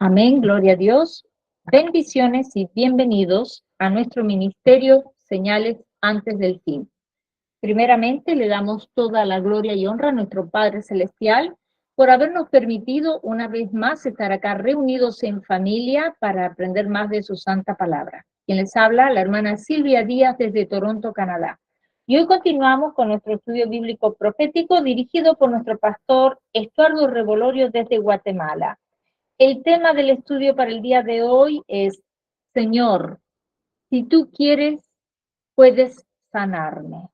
Amén, gloria a Dios. Bendiciones y bienvenidos a nuestro ministerio Señales antes del fin. Primeramente, le damos toda la gloria y honra a nuestro Padre Celestial por habernos permitido una vez más estar acá reunidos en familia para aprender más de su santa palabra. Quien les habla, la hermana Silvia Díaz desde Toronto, Canadá. Y hoy continuamos con nuestro estudio bíblico profético dirigido por nuestro pastor Estuardo Revolorio desde Guatemala. El tema del estudio para el día de hoy es: Señor, si tú quieres, puedes sanarme.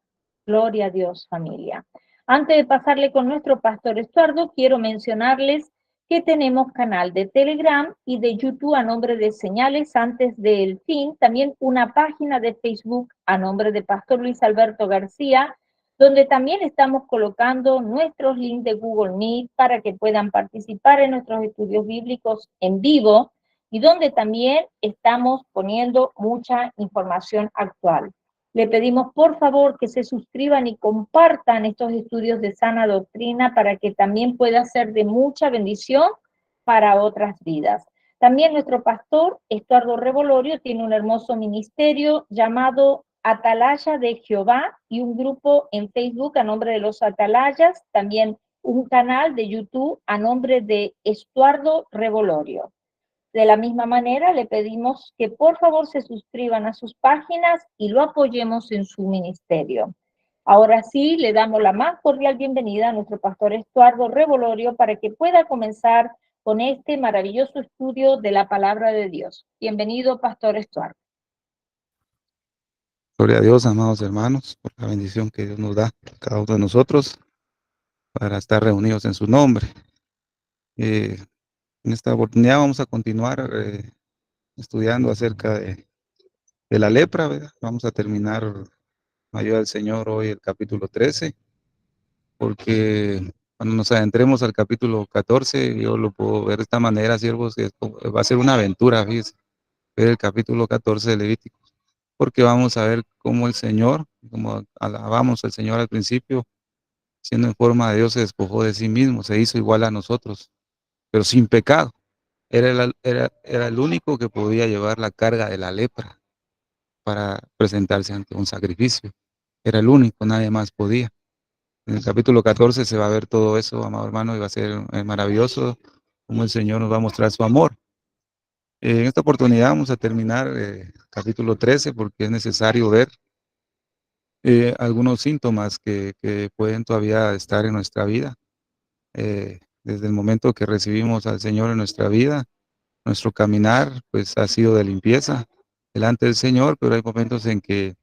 Gloria a Dios, familia. Antes de pasarle con nuestro pastor Estuardo, quiero mencionarles que tenemos canal de Telegram y de YouTube a nombre de Señales antes del fin, también una página de Facebook a nombre de Pastor Luis Alberto García, donde también estamos colocando nuestros links de Google Meet para que puedan participar en nuestros estudios bíblicos en vivo y donde también estamos poniendo mucha información actual. Le pedimos por favor que se suscriban y compartan estos estudios de sana doctrina para que también pueda ser de mucha bendición para otras vidas. También nuestro pastor Estuardo Revolorio tiene un hermoso ministerio llamado Atalaya de Jehová y un grupo en Facebook a nombre de los Atalayas, también un canal de YouTube a nombre de Estuardo Revolorio. De la misma manera, le pedimos que por favor se suscriban a sus páginas y lo apoyemos en su ministerio. Ahora sí, le damos la más cordial bienvenida a nuestro pastor Estuardo Revolorio para que pueda comenzar con este maravilloso estudio de la palabra de Dios. Bienvenido, pastor Estuardo. Gloria a Dios, amados hermanos, por la bendición que Dios nos da a cada uno de nosotros para estar reunidos en su nombre. En esta oportunidad vamos a continuar estudiando acerca de la lepra, ¿verdad? Vamos a terminar, con ayuda del Señor, hoy el capítulo 13, porque cuando nos adentremos al capítulo 14, yo lo puedo ver de esta manera, siervos, que va a ser una aventura, fíjense, ver el capítulo 14 de Levítico, porque vamos a ver cómo el Señor, como alabamos al Señor al principio, siendo en forma de Dios, se despojó de sí mismo, se hizo igual a nosotros, pero sin pecado. Era el único que podía llevar la carga de la lepra para presentarse ante un sacrificio. Era el único, nadie más podía. En el capítulo 14 se va a ver todo eso, amado hermano, y va a ser maravilloso cómo el Señor nos va a mostrar su amor. En esta oportunidad vamos a terminar capítulo 13 porque es necesario ver algunos síntomas que pueden todavía estar en nuestra vida. Desde el momento que recibimos al Señor en nuestra vida, nuestro caminar pues ha sido de limpieza delante del Señor, pero hay momentos en que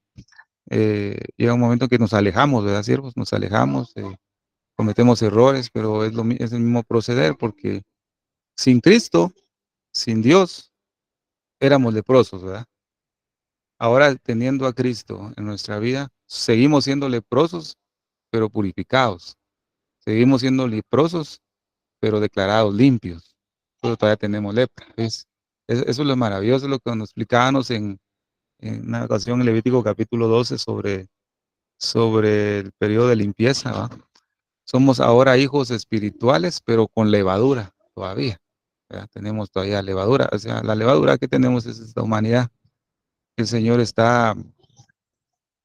llega un momento en que nos alejamos, ¿verdad, siervos? Nos alejamos, cometemos errores, pero es el mismo proceder, porque sin Cristo, sin Dios, éramos leprosos, ¿verdad? Ahora, teniendo a Cristo en nuestra vida, seguimos siendo leprosos, pero purificados. Seguimos siendo leprosos, pero declarados limpios. Pero todavía tenemos lepra. Eso es lo maravilloso, lo que nos explicábamos en una ocasión en Levítico capítulo 12 sobre el periodo de limpieza, ¿va? Somos ahora hijos espirituales, pero con levadura todavía, ¿verdad? Tenemos todavía levadura. O sea, la levadura que tenemos es esta humanidad. El Señor está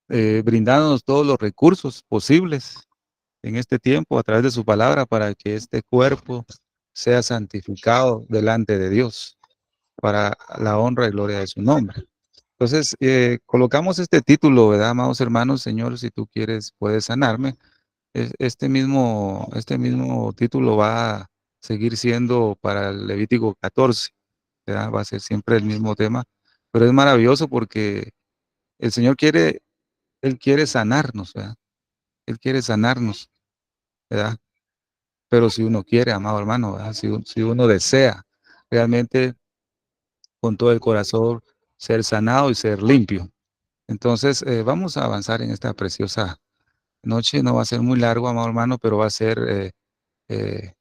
brindándonos todos los recursos posibles en este tiempo a través de su palabra para que este cuerpo sea santificado delante de Dios para la honra y gloria de su nombre. Entonces, colocamos este título, ¿verdad, amados hermanos? Señor, si tú quieres, puedes sanarme. Este mismo título va a seguir siendo para el Levítico 14, ¿verdad? Va a ser siempre el mismo tema, pero es maravilloso porque el Señor Él quiere sanarnos, ¿verdad? Él quiere sanarnos, ¿verdad? Pero si uno quiere, amado hermano, ¿verdad? Si uno desea realmente con todo el corazón ser sanado y ser limpio. Entonces, vamos a avanzar en esta preciosa noche. No va a ser muy largo, amado hermano, pero va a ser eh,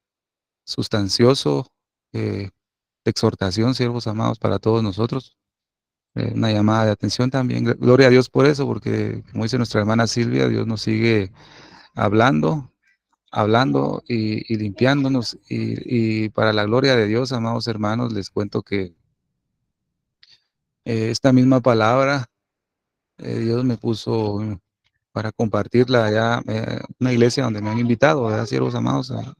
sustancioso, de exhortación, siervos amados, para todos nosotros. Una llamada de atención también. Gloria a Dios por eso, porque como dice nuestra hermana Silvia, Dios nos sigue hablando hablando y limpiándonos. Y para la gloria de Dios, amados hermanos, les cuento que esta misma palabra, Dios me puso para compartirla allá, una iglesia donde me han invitado, ¿verdad, siervos amados, a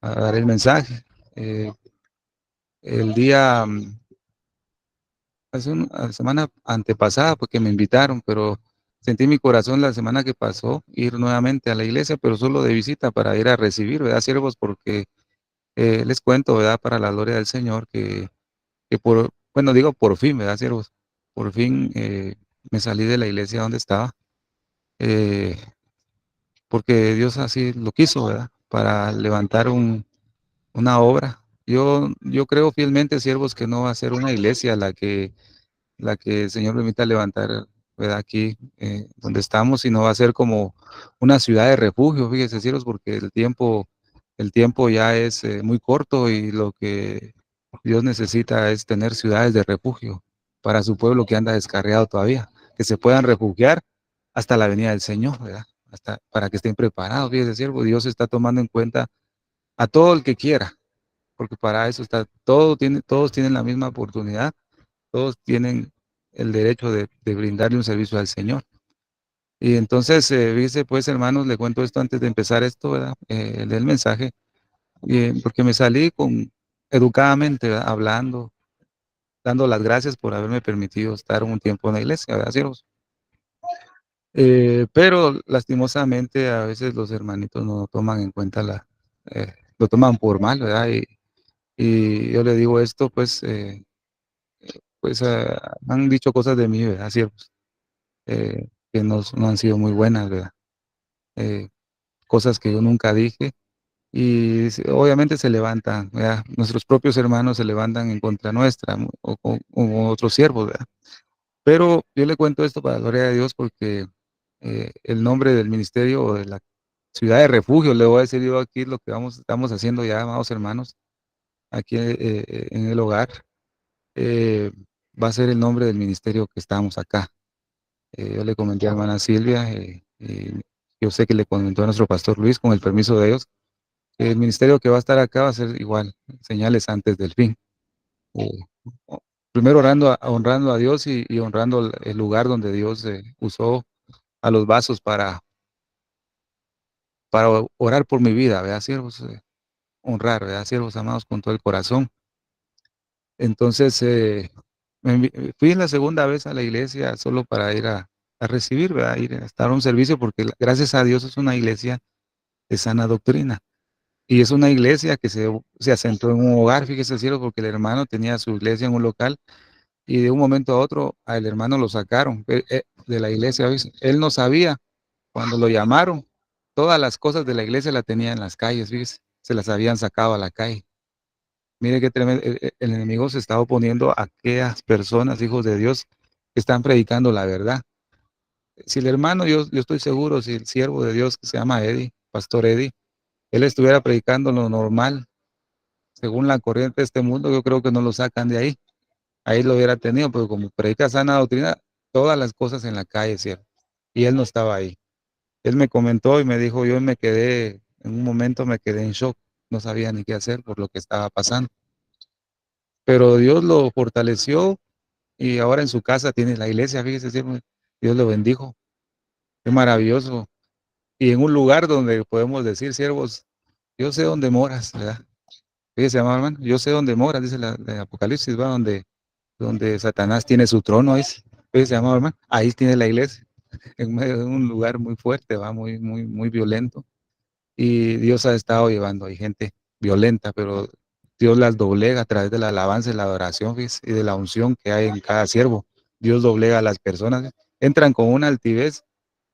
dar el mensaje. El día, hace la semana antepasada, porque me invitaron, pero sentí en mi corazón la semana que pasó ir nuevamente a la iglesia, pero solo de visita para ir a recibir, ¿verdad, siervos? Porque les cuento, ¿verdad? Para la gloria del Señor, que bueno, digo por fin, ¿verdad, siervos? Por fin me salí de la iglesia donde estaba, eh, porque Dios así lo quiso, ¿verdad? Para levantar una obra. Yo creo fielmente, siervos, que no va a ser una iglesia la que el Señor permita levantar, ¿verdad? Aquí donde estamos, sino va a ser como una ciudad de refugio, fíjese, cielos, porque el tiempo ya es muy corto y lo que Dios necesita es tener ciudades de refugio para su pueblo que anda descarriado todavía, que se puedan refugiar hasta la venida del Señor, ¿verdad? Hasta para que estén preparados, fíjese, siervo, Dios está tomando en cuenta a todo el que quiera, porque para eso está, todos tienen la misma oportunidad, todos tienen el derecho de brindarle un servicio al Señor. Y entonces, dice, pues hermanos, le cuento esto antes de empezar esto, ¿verdad? Del mensaje, porque me salí educadamente, ¿verdad? Hablando, dando las gracias por haberme permitido estar un tiempo en la iglesia, ¿verdad, siervos? Pero lastimosamente a veces los hermanitos no toman en cuenta lo toman por mal, ¿verdad? Y yo le digo esto, pues han dicho cosas de mí, ¿verdad, siervos? Que no han sido muy buenas, ¿verdad? Eh, Cosas que yo nunca dije y obviamente se levantan, ¿verdad? Nuestros propios hermanos se levantan en contra nuestra o otros siervos, ¿verdad? Pero yo le cuento esto para la gloria de Dios porque el nombre del ministerio o de la ciudad de refugio, le voy a decir yo aquí lo que estamos haciendo ya, amados hermanos, aquí en el hogar, eh, va a ser el nombre del ministerio que estamos acá. Yo le comenté a hermana Silvia, y yo sé que le comentó a nuestro pastor Luis, con el permiso de ellos, que el ministerio que va a estar acá va a ser igual, señales antes del fin. Eh, Primero honrando a Dios y honrando el lugar donde Dios usó a los vasos para orar por mi vida, ¿verdad, siervos? Honrar, ¿verdad, siervos amados, con todo el corazón. Entonces, fui la segunda vez a la iglesia solo para ir a recibir, ¿verdad? Ir a estar a un servicio, porque gracias a Dios es una iglesia de sana doctrina. Y es una iglesia que se asentó en un hogar, fíjese, cielo, porque el hermano tenía su iglesia en un local y de un momento a otro al hermano lo sacaron de la iglesia. ¿Ves? Él no sabía cuando lo llamaron. Todas las cosas de la iglesia la tenía en las calles, fíjese, se las habían sacado a la calle. Mire qué tremendo, el enemigo se está oponiendo a aquellas personas, hijos de Dios, que están predicando la verdad. Si el hermano, yo estoy seguro, si el siervo de Dios que se llama Eddie, Pastor Eddie, él estuviera predicando lo normal, según la corriente de este mundo, yo creo que no lo sacan de ahí. Ahí lo hubiera tenido, pero como predica sana doctrina, todas las cosas en la calle, ¿cierto? Y él no estaba ahí. Él me comentó y me dijo, yo me quedé, en un momento me quedé en shock, no sabía ni qué hacer por lo que estaba pasando. Pero Dios lo fortaleció y ahora en su casa tiene la iglesia, fíjese, ¿cierto? Dios lo bendijo. Qué maravilloso. Y en un lugar donde podemos decir, siervos, yo sé dónde moras, ¿verdad? Fíjese, amado hermano, yo sé dónde moras, dice la Apocalipsis, va, donde Satanás tiene su trono, fíjese, amado hermano, ahí tiene la iglesia, en medio de un lugar muy fuerte, va, muy, muy, muy violento. Y Dios ha estado llevando ahí gente violenta, pero Dios las doblega a través de la alabanza y la adoración, fíjese, y de la unción que hay en cada siervo. Dios doblega a las personas, entran con una altivez.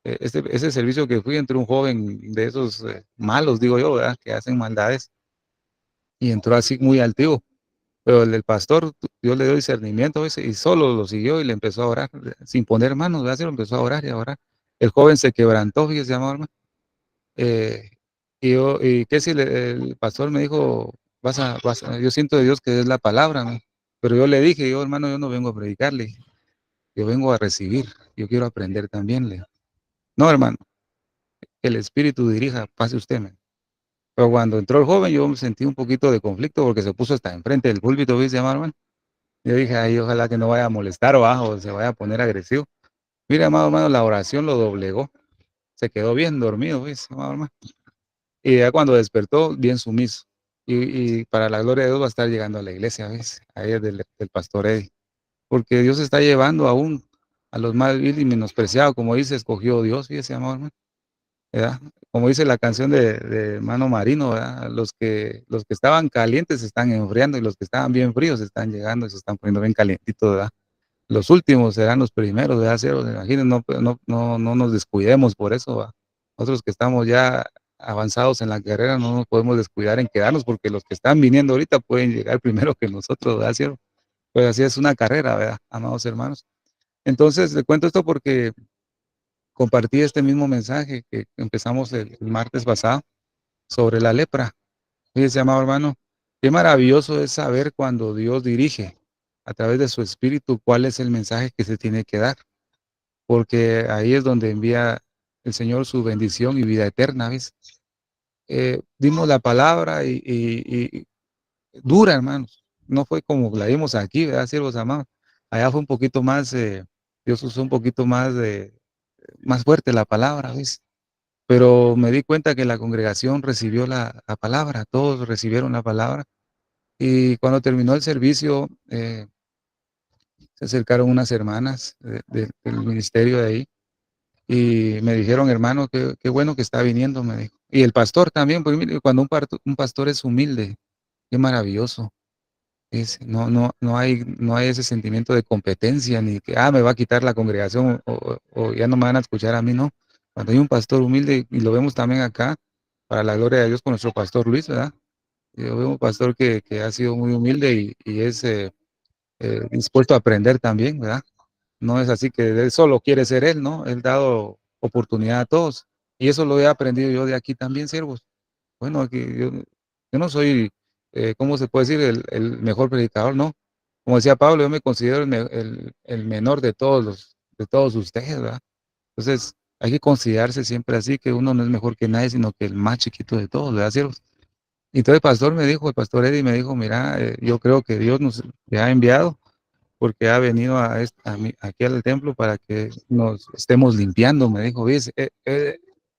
Ese servicio que fui, entre un joven de esos malos, digo yo, ¿verdad? Que hacen maldades, y entró así muy altivo. Pero el pastor, Dios le dio discernimiento, ¿ves? Y solo lo siguió y le empezó a orar, sin poner manos, ¿verdad? Se lo empezó a orar y a orar. El joven se quebrantó, fíjese, amado hermano. Eh, y qué si el pastor me dijo, yo siento de Dios que es la palabra, ¿no? Pero yo le dije, yo hermano, yo no vengo a predicarle, yo vengo a recibir, yo quiero aprender también. No, hermano, que el Espíritu dirija, pase usted, man. Pero cuando entró el joven, yo me sentí un poquito de conflicto porque se puso hasta enfrente del púlpito, ¿viste, hermano? Yo dije, ay, ojalá que no vaya a molestar o algo, o se vaya a poner agresivo. Mira, amado hermano, la oración lo doblegó. Se quedó bien dormido, ¿viste, amado hermano? Y ya cuando despertó, bien sumiso. Y para la gloria de Dios va a estar llegando a la iglesia, ¿ves? Ahí es del pastor Eddie. Porque Dios está llevando aún a los más vil y menospreciados, como dice, escogió Dios, fíjese, amado hermano, ¿verdad? Como dice la canción de Mano Marino, ¿verdad? Los que estaban calientes se están enfriando y los que estaban bien fríos se están llegando y se están poniendo bien calientitos, ¿verdad? Los últimos serán los primeros, ¿verdad? Ciervos? Imaginen, no nos descuidemos por eso, ¿verdad? Nosotros que estamos ya avanzados en la carrera no nos podemos descuidar en quedarnos porque los que están viniendo ahorita pueden llegar primero que nosotros, ¿verdad? Cierto. Pues así es una carrera, ¿verdad? Amados hermanos. Entonces, le cuento esto porque compartí este mismo mensaje que empezamos el martes pasado sobre la lepra. Fíjese, amado hermano, qué maravilloso es saber cuando Dios dirige a través de su espíritu cuál es el mensaje que se tiene que dar, porque ahí es donde envía el Señor su bendición y vida eterna, ¿ves? Dimos la palabra y dura, hermanos. No fue como la dimos aquí, ¿verdad, siervos amados? Allá fue un poquito más, Dios usó un poquito más fuerte la palabra, ¿ves? Pero me di cuenta que la congregación recibió la palabra, todos recibieron la palabra. Y cuando terminó el servicio, se acercaron unas hermanas del ministerio de ahí y me dijeron, hermano, qué bueno que está viniendo, me dijo. Y el pastor también, porque mire, cuando un pastor es humilde, qué maravilloso. No hay ese sentimiento de competencia, ni que, me va a quitar la congregación o ya no me van a escuchar a mí, no. Cuando hay un pastor humilde, y lo vemos también acá, para la gloria de Dios con nuestro pastor Luis, ¿verdad? Yo veo un pastor que ha sido muy humilde y es dispuesto a aprender también, ¿verdad? No es así que él solo quiere ser él, ¿no? Él ha dado oportunidad a todos. Y eso lo he aprendido yo de aquí también, siervos. Bueno, aquí yo no soy, ¿cómo se puede decir? El mejor predicador, ¿no? Como decía Pablo, yo me considero el menor de todos ustedes, ¿verdad? Entonces, hay que considerarse siempre así, que uno no es mejor que nadie, sino que el más chiquito de todos, ¿verdad, siervos? Y entonces el pastor Eddie me dijo, mira, yo creo que Dios nos ha enviado porque ha venido aquí al templo para que nos estemos limpiando, me dijo, ¿ves?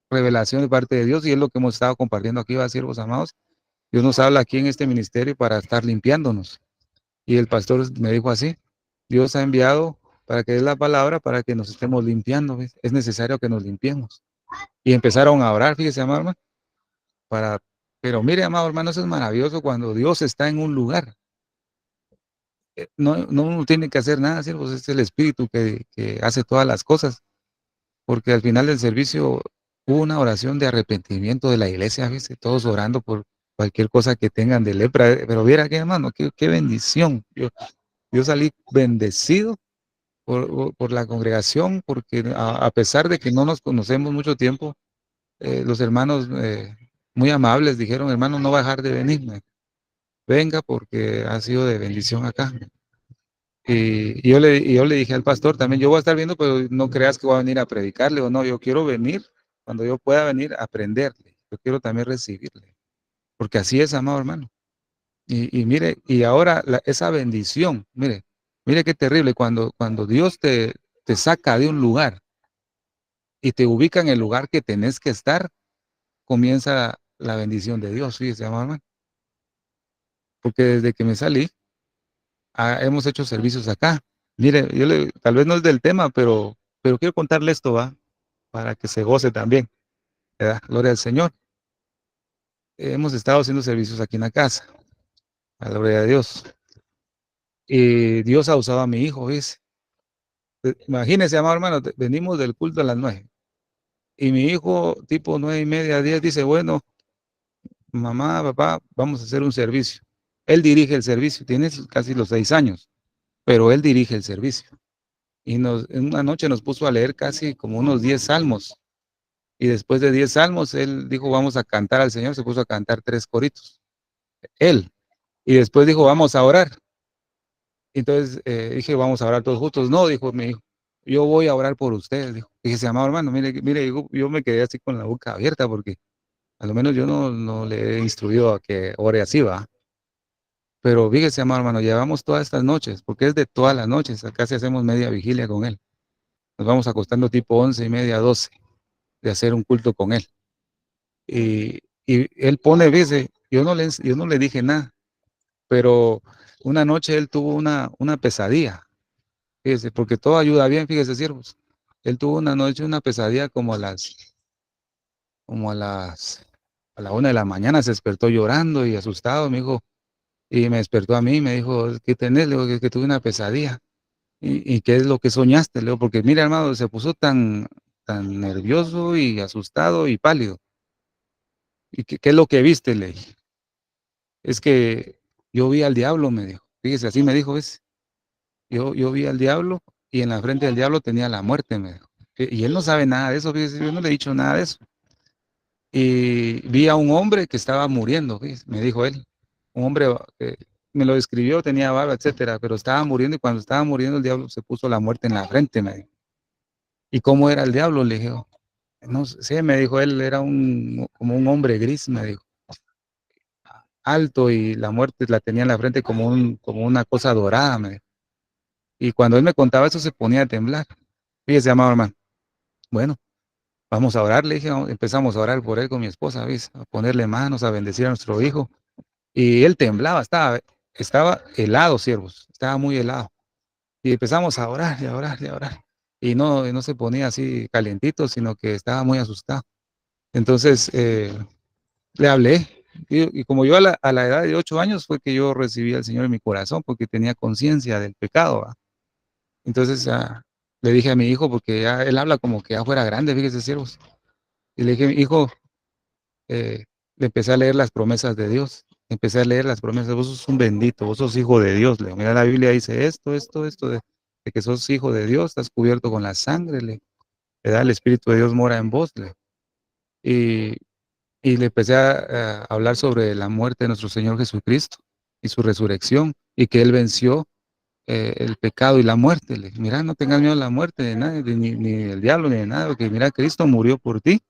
Revelación de parte de Dios y es lo que hemos estado compartiendo aquí, va, siervos amados. Dios nos habla aquí en este ministerio para estar limpiándonos. Y el pastor me dijo así, Dios ha enviado para que dé la palabra para que nos estemos limpiando, ¿ves? Es necesario que nos limpiemos. Y empezaron a orar, fíjese, amado hermano, para, pero mire, amado hermano, eso es maravilloso cuando Dios está en un lugar. No uno tiene que hacer nada, siervos, es el Espíritu que hace todas las cosas, porque al final del servicio hubo una oración de arrepentimiento de la iglesia, ¿viste? Todos orando por cualquier cosa que tengan de lepra, pero viera que hermano, qué bendición. Yo salí bendecido por la congregación, porque a pesar de que no nos conocemos mucho tiempo, los hermanos muy amables dijeron, hermano, no va a dejar de venir, venga porque ha sido de bendición acá. Y yo le dije al pastor también, yo voy a estar viendo, pero no creas que voy a venir a predicarle o no, yo quiero venir cuando yo pueda venir a aprenderle, yo quiero también recibirle, porque así es, amado hermano. Y mire, y ahora esa bendición, mire qué terrible, cuando Dios te saca de un lugar y te ubica en el lugar que tenés que estar, comienza la bendición de Dios, fíjese, amado hermano, porque desde que me salí, hemos hecho servicios acá. Mire, tal vez no es del tema, pero quiero contarle esto, va, para que se goce también, ¿verdad? Gloria al Señor. Hemos estado haciendo servicios aquí en la casa, a la gloria de Dios. Y Dios ha usado a mi hijo, ¿ves? Imagínese, amado hermano, venimos del culto a las 9. Y mi hijo, tipo 9:30, 10, dice, bueno, mamá, papá, vamos a hacer un servicio. Él dirige el servicio, tiene casi los 6 años, pero él dirige el servicio. Y en una noche nos puso a leer casi como unos 10 salmos. Y después de 10 salmos, él dijo, vamos a cantar al Señor, se puso a cantar 3 coritos. Él. Y después dijo, vamos a orar. Entonces dije, vamos a orar todos juntos. No, dijo mi hijo, yo voy a orar por ustedes. Dijo, dije, amado hermano, mire, yo me quedé así con la boca abierta porque A lo menos yo no le he instruido a que ore así, va. Pero fíjese, amado hermano, llevamos todas estas noches, porque es de todas las noches, casi hacemos media vigilia con él. Nos vamos acostando tipo 11:30, 12, de hacer un culto con él. Y él pone, dice, yo no le dije nada, pero una noche él tuvo una pesadilla, fíjese, porque todo ayuda bien, fíjese, siervos. Él tuvo una noche una pesadilla como a la 1 de la mañana, se despertó llorando y asustado, me dijo, y me despertó a mí, me dijo, ¿qué tenés? Le digo, que tuve una pesadilla. ¿Y qué es lo que soñaste? Le digo, porque mira, hermano, se puso tan nervioso y asustado y pálido. ¿Y qué es lo que viste? Le dije. Es que yo vi al diablo, me dijo. Fíjese, así me dijo, ¿ves? Yo vi al diablo y en la frente del diablo tenía la muerte, me dijo. Y él no sabe nada de eso, fíjese, yo no le he dicho nada de eso. Y vi a un hombre que estaba muriendo, fíjese, me dijo él. Un hombre que me lo describió, tenía barba, etcétera, pero estaba muriendo y cuando estaba muriendo el diablo se puso la muerte en la frente, me dijo. ¿Y cómo era el diablo? Le dije, no sé, me dijo él, era como un hombre gris, me dijo, alto y la muerte la tenía en la frente como una cosa dorada, me dijo. Y cuando él me contaba eso se ponía a temblar. Fíjese, amado hermano. Bueno, vamos a orar, le dije, empezamos a orar por él con mi esposa, ¿ves? A ponerle manos, a bendecir a nuestro hijo. Y él temblaba, estaba helado, siervos, estaba muy helado. Y empezamos a orar y a orar y a orar. Y no se ponía así calientito, sino que estaba muy asustado. Entonces, le hablé. Y como yo a la edad de 8 años fue que yo recibí al Señor en mi corazón, porque tenía conciencia del pecado, ¿va? Entonces le dije a mi hijo, porque ya él habla como que ya fuera grande, fíjese, siervos. Y le dije, hijo, le empecé a leer las promesas de Dios. Empecé a leer las promesas. Vos sos un bendito, vos sos hijo de Dios. Le mira, la Biblia dice esto, de que sos hijo de Dios, estás cubierto con la sangre. Le da el Espíritu de Dios mora en vos. Y, y le empecé a hablar sobre la muerte de nuestro Señor Jesucristo y su resurrección y que Él venció el pecado y la muerte. Le dije, mira, no tengas miedo a la muerte de nadie, ni del diablo, ni de nada, porque mira, Cristo murió por ti,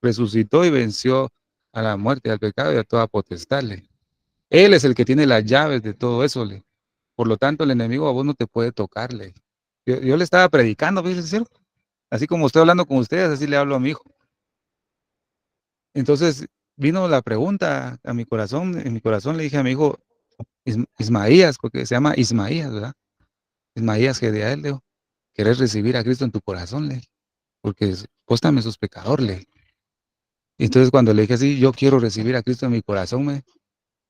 resucitó y venció a la muerte, al pecado y a toda potestad. Él es el que tiene las llaves de todo eso. Por lo tanto, el enemigo a vos no te puede tocarle. Yo le estaba predicando, fíjese, ¿cierto? Así como estoy hablando con ustedes, así le hablo a mi hijo. Entonces vino la pregunta a mi corazón, en mi corazón le dije a mi hijo, Ismaías, porque se llama Ismaías, ¿verdad? Ismaías Gedeal, le digo, ¿querés recibir a Cristo en tu corazón? Le dije, porque vos también sos pecador, le dije. Y entonces cuando le dije así, yo quiero recibir a Cristo en mi corazón,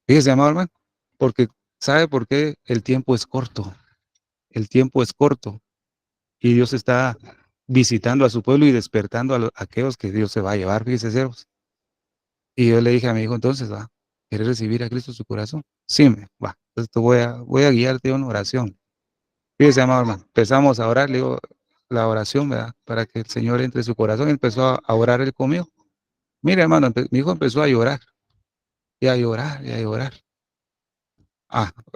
fíjese, amado hermano, porque ¿sabe por qué? El tiempo es corto, el tiempo es corto y Dios está visitando a su pueblo y despertando a aquellos que Dios se va a llevar, fíjese, siervos. Y yo le dije a mi hijo, entonces, va, ¿quieres recibir a Cristo en su corazón? Sí, va, entonces te voy a guiarte en una oración. Fíjese, amado hermano, empezamos a orar, le digo, la oración, ¿verdad? Para que el Señor entre en su corazón, empezó a orar él conmigo. Mire, hermano, mi hijo empezó a llorar, y a llorar, y a llorar.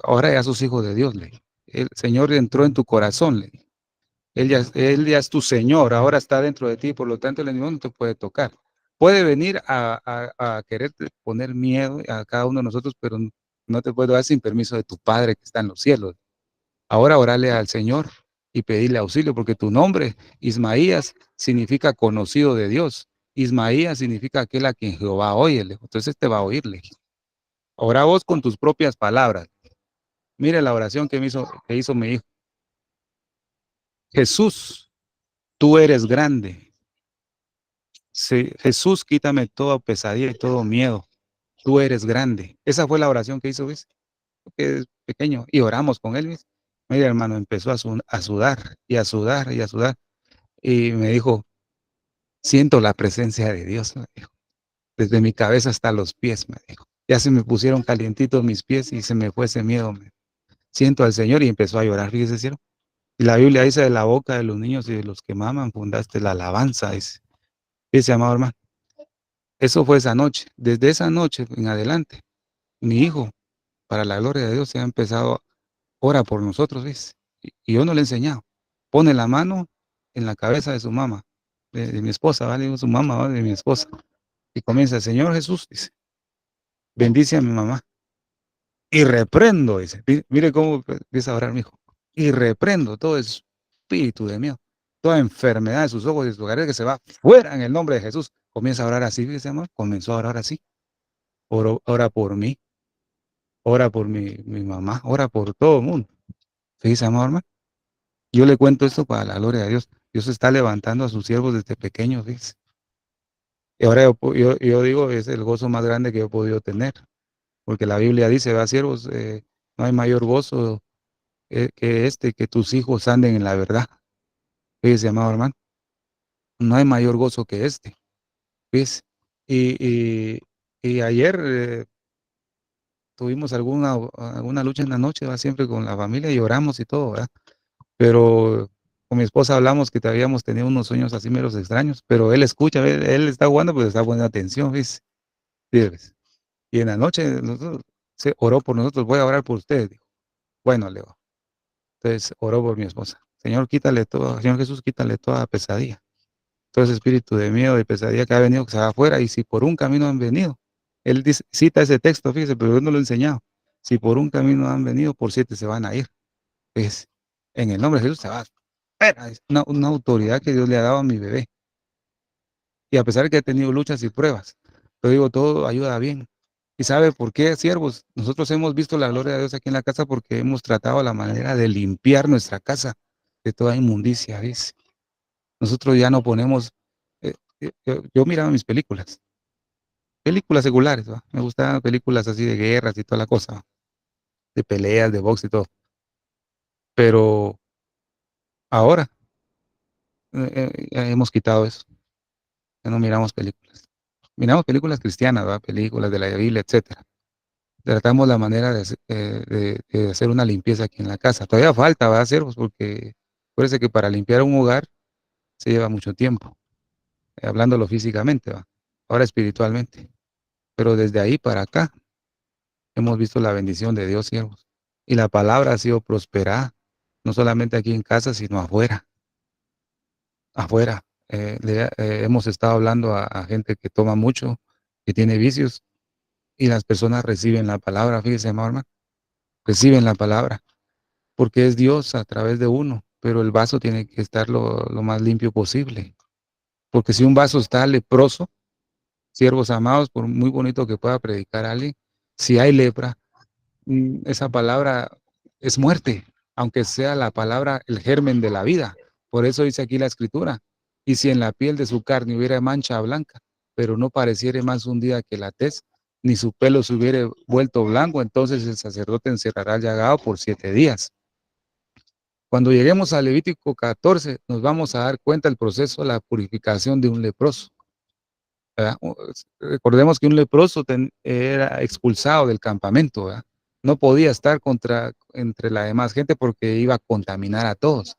Ahora ya sos hijo de Dios, le dije. El Señor entró en tu corazón, le dije. Él ya es tu Señor, ahora está dentro de ti, por lo tanto el enemigo no te puede tocar. Puede venir a querer poner miedo a cada uno de nosotros, pero no te puede dar sin permiso de tu Padre que está en los cielos. Ahora orale al Señor y pedirle auxilio, porque tu nombre, Ismaías, significa conocido de Dios. Ismaías significa aquel a quien Jehová oye. Entonces te va a oírle. Ora vos con tus propias palabras. Mire la oración que hizo mi hijo. Jesús, tú eres grande. Sí, Jesús, quítame toda pesadilla y todo miedo. Tú eres grande. Esa fue la oración que hizo, ¿ves? Que es pequeño. Y oramos con él, ¿ves? Mira, hermano, empezó a sudar y a sudar y a sudar. Y me dijo, siento la presencia de Dios, me dijo. Desde mi cabeza hasta los pies, me dijo. Ya se me pusieron calientitos mis pies y se me fue ese miedo. Siento al Señor y empezó a llorar, fíjese, ¿cierto? Y la Biblia dice, de la boca de los niños y de los que maman fundaste la alabanza, dice, amado hermano. Eso fue esa noche. Desde esa noche en adelante, mi hijo, para la gloria de Dios, se ha empezado, ora por nosotros, ¿ves? Y yo no le he enseñado. Pone la mano en la cabeza de su mamá, de mi esposa, ¿vale? Digo, su mamá, ¿vale? De mi esposa. Y comienza, Señor Jesús, dice, bendice a mi mamá. Y reprendo, dice, mire cómo empieza a orar mi hijo. Y reprendo todo espíritu de miedo, toda enfermedad de sus ojos y de su garganta que se va fuera en el nombre de Jesús. Comienza a orar así, dice, amor, comenzó a orar así. Ora por mí, ora por mi mamá, ora por todo el mundo. Fíjese, amor, hermano. Yo le cuento esto para la gloria de Dios. Dios está levantando a sus siervos desde pequeños, fíjese. Y ahora yo digo, es el gozo más grande que yo he podido tener, porque la Biblia dice, va, siervos, no hay mayor gozo que tus hijos anden en la verdad. Fíjese, amado hermano, no hay mayor gozo que este. Fíjese. Y, y, y ayer tuvimos alguna lucha en la noche, va, siempre con la familia y oramos y todo, ¿verdad? Pero con mi esposa hablamos que habíamos tenido unos sueños así meros extraños, pero él escucha, él está jugando, pues está poniendo atención, ¿ves? Sí, ¿ves? Y en la noche se oró por nosotros, voy a orar por ustedes, dijo. Bueno, Leo. Entonces oró por mi esposa. Señor, quítale todo, Señor Jesús, quítale toda pesadilla, todo ese espíritu de miedo y pesadilla que ha venido, que se va afuera, y si por un camino han venido, él dice, cita ese texto, fíjese, pero yo no lo he enseñado. Si por un camino han venido, por 7 se van a ir. Fíjese, en el nombre de Jesús se va. Es una autoridad que Dios le ha dado a mi bebé. Y a pesar de que he tenido luchas y pruebas, pero digo, todo ayuda bien. ¿Y sabe por qué, siervos? Nosotros hemos visto la gloria de Dios aquí en la casa porque hemos tratado la manera de limpiar nuestra casa de toda inmundicia, ¿ves? Nosotros ya no ponemos, yo miraba mis películas seculares, ¿va? Me gustaban películas así de guerras y toda la cosa, ¿va? De peleas, de box y todo. Pero ahora hemos quitado eso, ya no miramos películas. Miramos películas cristianas, ¿va? Películas de la Biblia, etcétera. Tratamos la manera de hacer una limpieza aquí en la casa. Todavía falta, va a siervos, porque acuérdense que para limpiar un hogar se lleva mucho tiempo, hablándolo físicamente, va. Ahora espiritualmente. Pero desde ahí para acá hemos visto la bendición de Dios, siervos. Y la palabra ha sido prosperada, no solamente aquí en casa, sino afuera. Afuera. Hemos estado hablando a gente que toma mucho, que tiene vicios, y las personas reciben la palabra. Fíjese, hermano, reciben la palabra, porque es Dios a través de uno, pero el vaso tiene que estar lo más limpio posible. Porque si un vaso está leproso, siervos amados, por muy bonito que pueda predicar a alguien, si hay lepra, esa palabra es muerte, aunque sea la palabra el germen de la vida. Por eso dice aquí la escritura, y si en la piel de su carne hubiera mancha blanca, pero no pareciere más hundida que la tez, ni su pelo se hubiere vuelto blanco, entonces el sacerdote encerrará al llagado por 7 días. Cuando lleguemos a Levítico 14, nos vamos a dar cuenta del proceso de la purificación de un leproso, ¿verdad? Recordemos que un leproso era expulsado del campamento, ¿verdad? No podía estar entre la demás gente porque iba a contaminar a todos.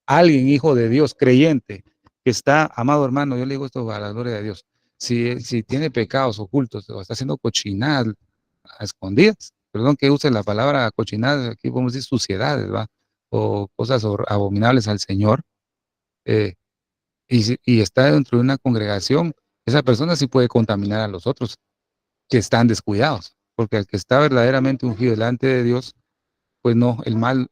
Alguien, hijo de Dios, creyente, que está, amado hermano, yo le digo esto a la gloria de Dios, si tiene pecados ocultos o está haciendo cochinadas a escondidas, perdón que use la palabra cochinadas, aquí podemos decir suciedades, ¿va? O cosas abominables al Señor, eh, y está dentro de una congregación, esa persona sí puede contaminar a los otros que están descuidados, porque el que está verdaderamente ungido delante de Dios, pues no, el mal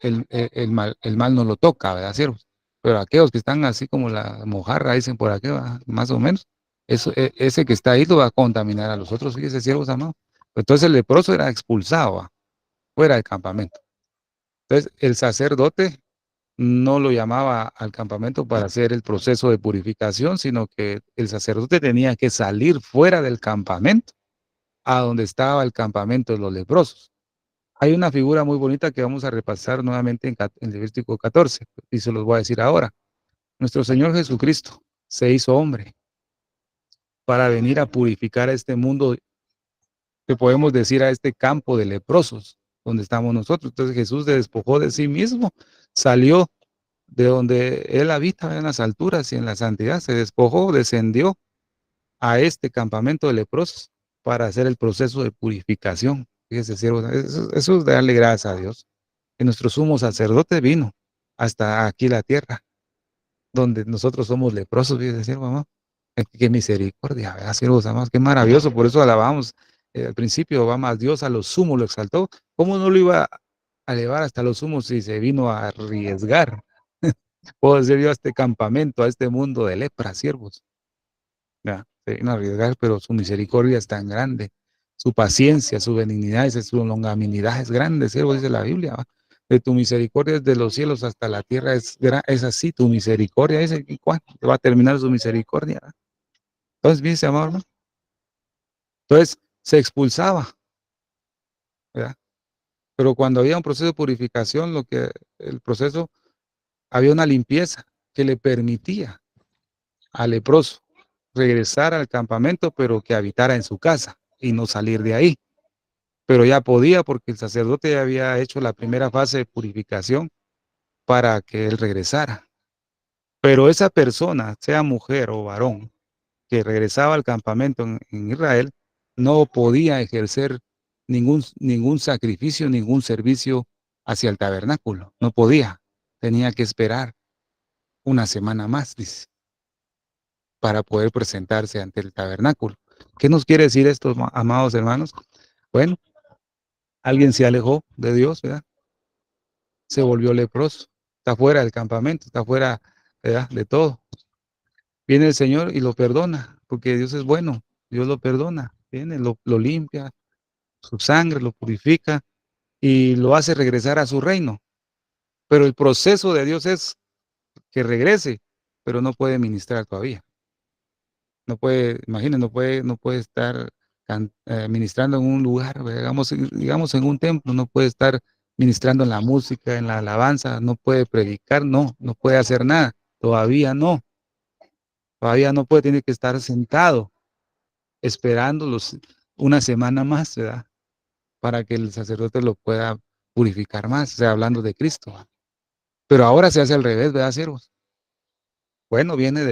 no lo toca, ¿verdad, siervos? Pero aquellos que están así como la mojarra, dicen por aquí, ¿va? Más o menos, ese que está ahí lo va a contaminar a los otros, fíjese, siervos amados. Entonces el leproso era expulsado, ¿va? Fuera del campamento. Entonces el sacerdote no lo llamaba al campamento para hacer el proceso de purificación, sino que el sacerdote tenía que salir fuera del campamento, a donde estaba el campamento de los leprosos. Hay una figura muy bonita que vamos a repasar nuevamente en Levítico 14, y se los voy a decir ahora. Nuestro Señor Jesucristo se hizo hombre para venir a purificar a este mundo, que podemos decir a este campo de leprosos, donde estamos nosotros. Entonces Jesús se despojó de sí mismo, salió de donde él habita en las alturas y en la santidad, se despojó, descendió a este campamento de leprosos para hacer el proceso de purificación. Fíjese, siervo, eso es darle gracias a Dios. Que nuestro sumo sacerdote vino hasta aquí la tierra, donde nosotros somos leprosos, fíjese, siervo, mamá. Qué misericordia, ¿verdad, siervos amados? Qué maravilloso, por eso alabamos. Al principio, vamos, Dios a lo sumo lo exaltó. ¿Cómo no lo iba a elevar hasta lo sumo si se vino a arriesgar? Puedo decir yo a este campamento, a este mundo de lepra, siervos. Ya, se vino a arriesgar, pero su misericordia es tan grande. Su paciencia, su benignidad, su longanimidad es grande, siervo, dice la Biblia. ¿Va? De tu misericordia desde los cielos hasta la tierra es así, tu misericordia. Dice, ¿y cuándo va a terminar su misericordia? ¿Va? Entonces, bien, amado hermano. Entonces, se expulsaba, ¿verdad? Pero cuando había un proceso de purificación, el proceso, había una limpieza que le permitía al leproso regresar al campamento, pero que habitara en su casa y no salir de ahí. Pero ya podía porque el sacerdote ya había hecho la primera fase de purificación para que él regresara. Pero esa persona, sea mujer o varón, que regresaba al campamento en Israel, no podía ejercer ningún sacrificio, ningún servicio hacia el tabernáculo. No podía. Tenía que esperar una semana más, dice, para poder presentarse ante el tabernáculo. ¿Qué nos quiere decir esto, amados hermanos? Bueno, alguien se alejó de Dios, ¿verdad? Se volvió leproso, está fuera del campamento, está fuera, ¿verdad?, de todo. Viene el Señor y lo perdona, porque Dios es bueno, Dios lo perdona, viene, lo limpia, su sangre lo purifica y lo hace regresar a su reino. Pero el proceso de Dios es que regrese, pero no puede ministrar todavía. No puede, imagínense, no puede estar ministrando en un lugar, digamos en un templo, no puede estar ministrando en la música, en la alabanza, no puede predicar, no puede hacer nada, todavía no puede, tiene que estar sentado esperándolos una semana más, ¿verdad? Para que el sacerdote lo pueda purificar más, o sea, hablando de Cristo. Pero ahora se hace al revés, ¿verdad, siervos? Bueno, viene,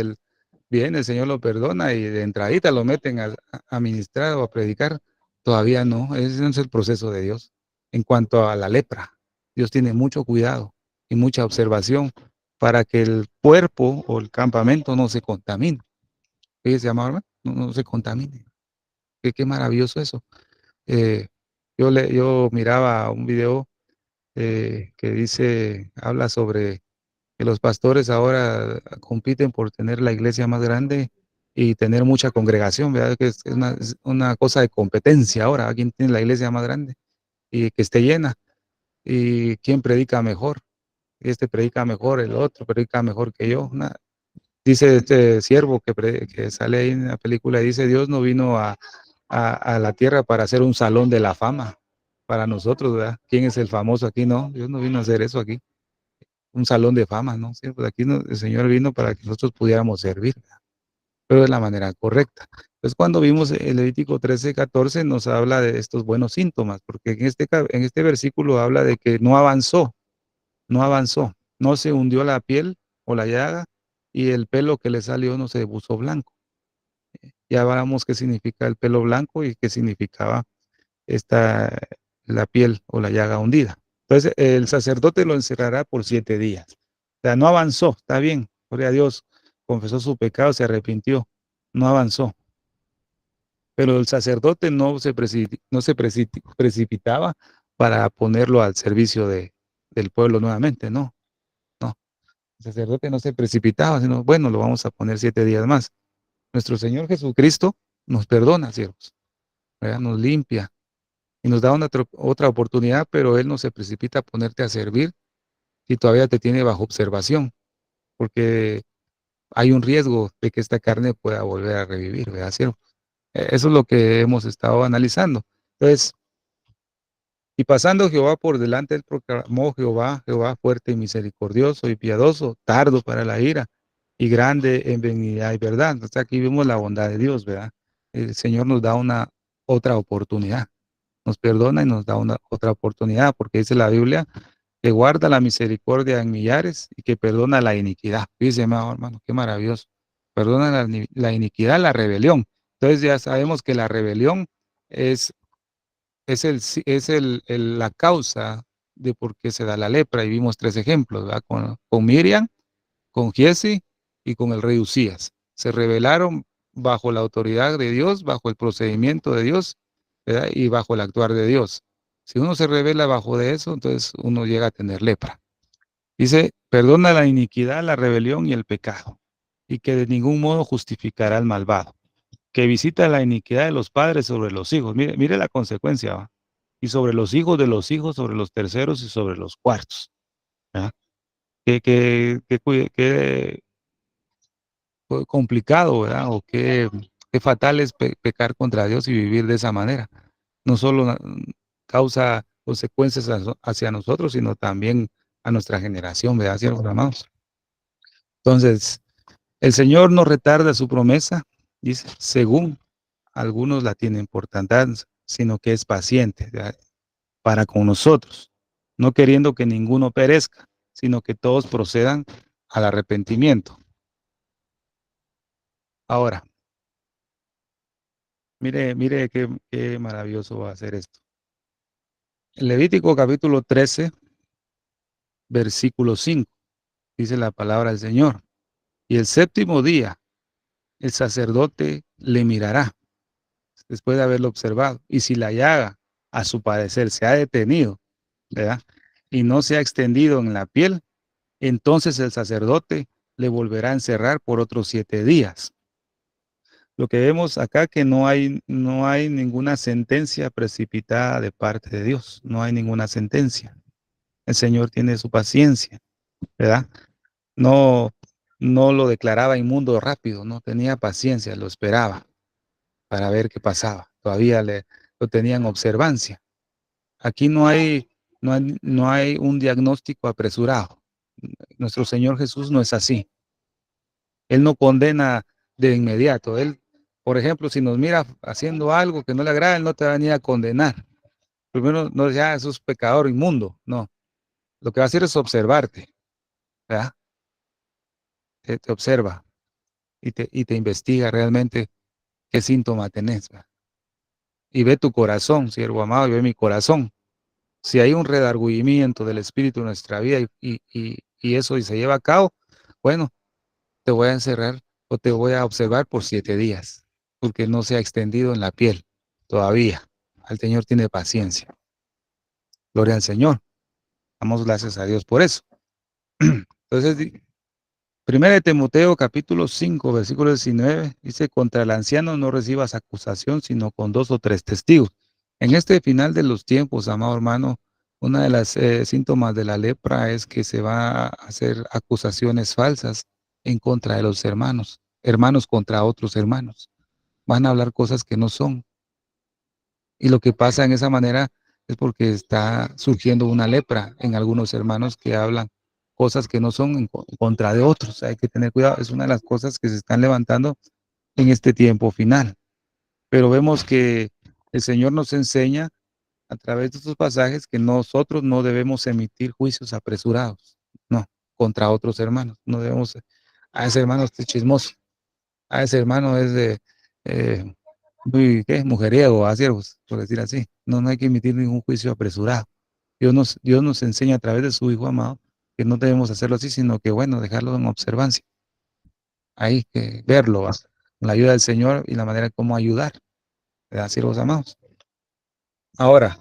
el Señor lo perdona y de entradita lo meten a ministrar o a predicar. Todavía no, ese no es el proceso de Dios. En cuanto a la lepra, Dios tiene mucho cuidado y mucha observación para que el cuerpo o el campamento no se contamine. Fíjese, amado hermano, no se contamine. Qué maravilloso eso. Eh, yo miraba un video que habla sobre que los pastores ahora compiten por tener la iglesia más grande y tener mucha congregación, ¿verdad? Que es una cosa de competencia ahora, quién tiene la iglesia más grande y que esté llena y quién predica mejor. Este predica mejor, el otro predica mejor que yo. Dice este siervo que sale ahí en la película, dice, Dios no vino a la tierra para hacer un salón de la fama para nosotros, ¿verdad? ¿Quién es el famoso aquí? No, Dios no vino a hacer eso aquí, un salón de fama, ¿no? Sí, pues aquí el Señor vino para que nosotros pudiéramos servir, ¿verdad? Pero de la manera correcta. Entonces, cuando vimos el Levítico 13:14, nos habla de estos buenos síntomas, porque en este versículo habla de que no avanzó, no se hundió la piel o la llaga y el pelo que le salió no se puso blanco. Ya hablamos qué significa el pelo blanco y qué significaba esta, la piel o la llaga hundida. Entonces, el sacerdote lo encerrará por 7 días. O sea, no avanzó, está bien, gloria a Dios, confesó su pecado, se arrepintió, no avanzó. Pero el sacerdote no se precipitaba para ponerlo al servicio del pueblo nuevamente, no. El sacerdote no se precipitaba, sino, bueno, lo vamos a poner 7 días más. Nuestro Señor Jesucristo nos perdona, siervos, ¿verdad? Nos limpia y nos da otra oportunidad, pero Él no se precipita a ponerte a servir si todavía te tiene bajo observación, porque hay un riesgo de que esta carne pueda volver a revivir, ¿verdad, siervo? Eso es lo que hemos estado analizando. Entonces, y pasando Jehová por delante, él proclamó Jehová fuerte y misericordioso y piadoso, tardo para la ira y grande en benignidad y verdad. Entonces aquí vemos la bondad de Dios, ¿verdad? El Señor nos da una otra oportunidad, nos perdona y nos da una otra oportunidad, porque dice la Biblia que guarda la misericordia en millares y que perdona la iniquidad. Dice, hermano, qué maravilloso. Perdona la iniquidad, la rebelión. Entonces ya sabemos que la rebelión es la causa de por qué se da la lepra, y vimos 3 ejemplos, ¿verdad? Con Miriam, con Giesi y con el rey Usías. Se rebelaron bajo la autoridad de Dios, bajo el procedimiento de Dios, ¿verdad? Y bajo el actuar de Dios. Si uno se revela bajo de eso, entonces uno llega a tener lepra. Dice, perdona la iniquidad, la rebelión y el pecado, y que de ningún modo justificará al malvado, que visita la iniquidad de los padres sobre los hijos. Mire, mire la consecuencia, ¿va? Y sobre los hijos de los hijos, sobre los terceros y sobre los cuartos. ¿Verdad? Qué complicado, ¿verdad? O qué fatal es pecar contra Dios y vivir de esa manera. No solo causa consecuencias hacia nosotros, sino también a nuestra generación, ¿verdad, siervos amados? Entonces, el Señor no retarda su promesa, dice, según algunos la tienen por tardanza, sino que es paciente, ¿verdad? Para con nosotros, no queriendo que ninguno perezca, sino que todos procedan al arrepentimiento. Ahora, mire qué maravilloso va a ser esto. En Levítico capítulo 13, versículo 5, dice la palabra del Señor. Y el séptimo día el sacerdote le mirará, después de haberlo observado. Y si la llaga, a su parecer, se ha detenido, ¿verdad? Y no se ha extendido en la piel, entonces el sacerdote le volverá a encerrar por otros 7 días. Lo que vemos acá que no hay ninguna sentencia precipitada de parte de Dios, no hay ninguna sentencia. El Señor tiene su paciencia, ¿verdad? No, no lo declaraba inmundo rápido, no tenía paciencia, lo esperaba para ver qué pasaba. Todavía lo tenía en observancia. Aquí no hay un diagnóstico apresurado. Nuestro Señor Jesús no es así. Él no condena de inmediato. Él, por ejemplo, si nos mira haciendo algo que no le agrada, Él no te va a venir a condenar. Primero, no, ya eso es pecador inmundo. No. Lo que va a hacer es observarte, ¿verdad? Te observa y te investiga realmente qué síntoma tenés, ¿verdad? Y ve tu corazón, siervo amado, y ve mi corazón. Si hay un redargüimiento del Espíritu en nuestra vida y eso y se lleva a cabo, bueno, te voy a encerrar o te voy a observar por 7 días, porque no se ha extendido en la piel todavía. El Señor tiene paciencia. Gloria al Señor. Damos gracias a Dios por eso. Entonces, Primera de Timoteo capítulo 5, versículo 19, dice, contra el anciano no recibas acusación, sino con 2 o 3 testigos. En este final de los tiempos, amado hermano, una de las síntomas de la lepra es que se va a hacer acusaciones falsas en contra de los hermanos, hermanos contra otros hermanos. Van a hablar cosas que no son. Y lo que pasa en esa manera es porque está surgiendo una lepra en algunos hermanos que hablan cosas que no son en contra de otros. Hay que tener cuidado. Es una de las cosas que se están levantando en este tiempo final. Pero vemos que el Señor nos enseña a través de estos pasajes que nosotros no debemos emitir juicios apresurados, no, contra otros hermanos. No debemos, a ese hermano este chismoso, a ese hermano es de muy, ¿qué? Mujeriego, a siervos, por decir así. No, no hay que emitir ningún juicio apresurado. Dios nos enseña a través de su Hijo amado que no debemos hacerlo así, sino que, bueno, dejarlo en observancia. Hay que verlo, ¿va? Con la ayuda del Señor y la manera como ayudar, ¿verdad, siervos amados? Ahora,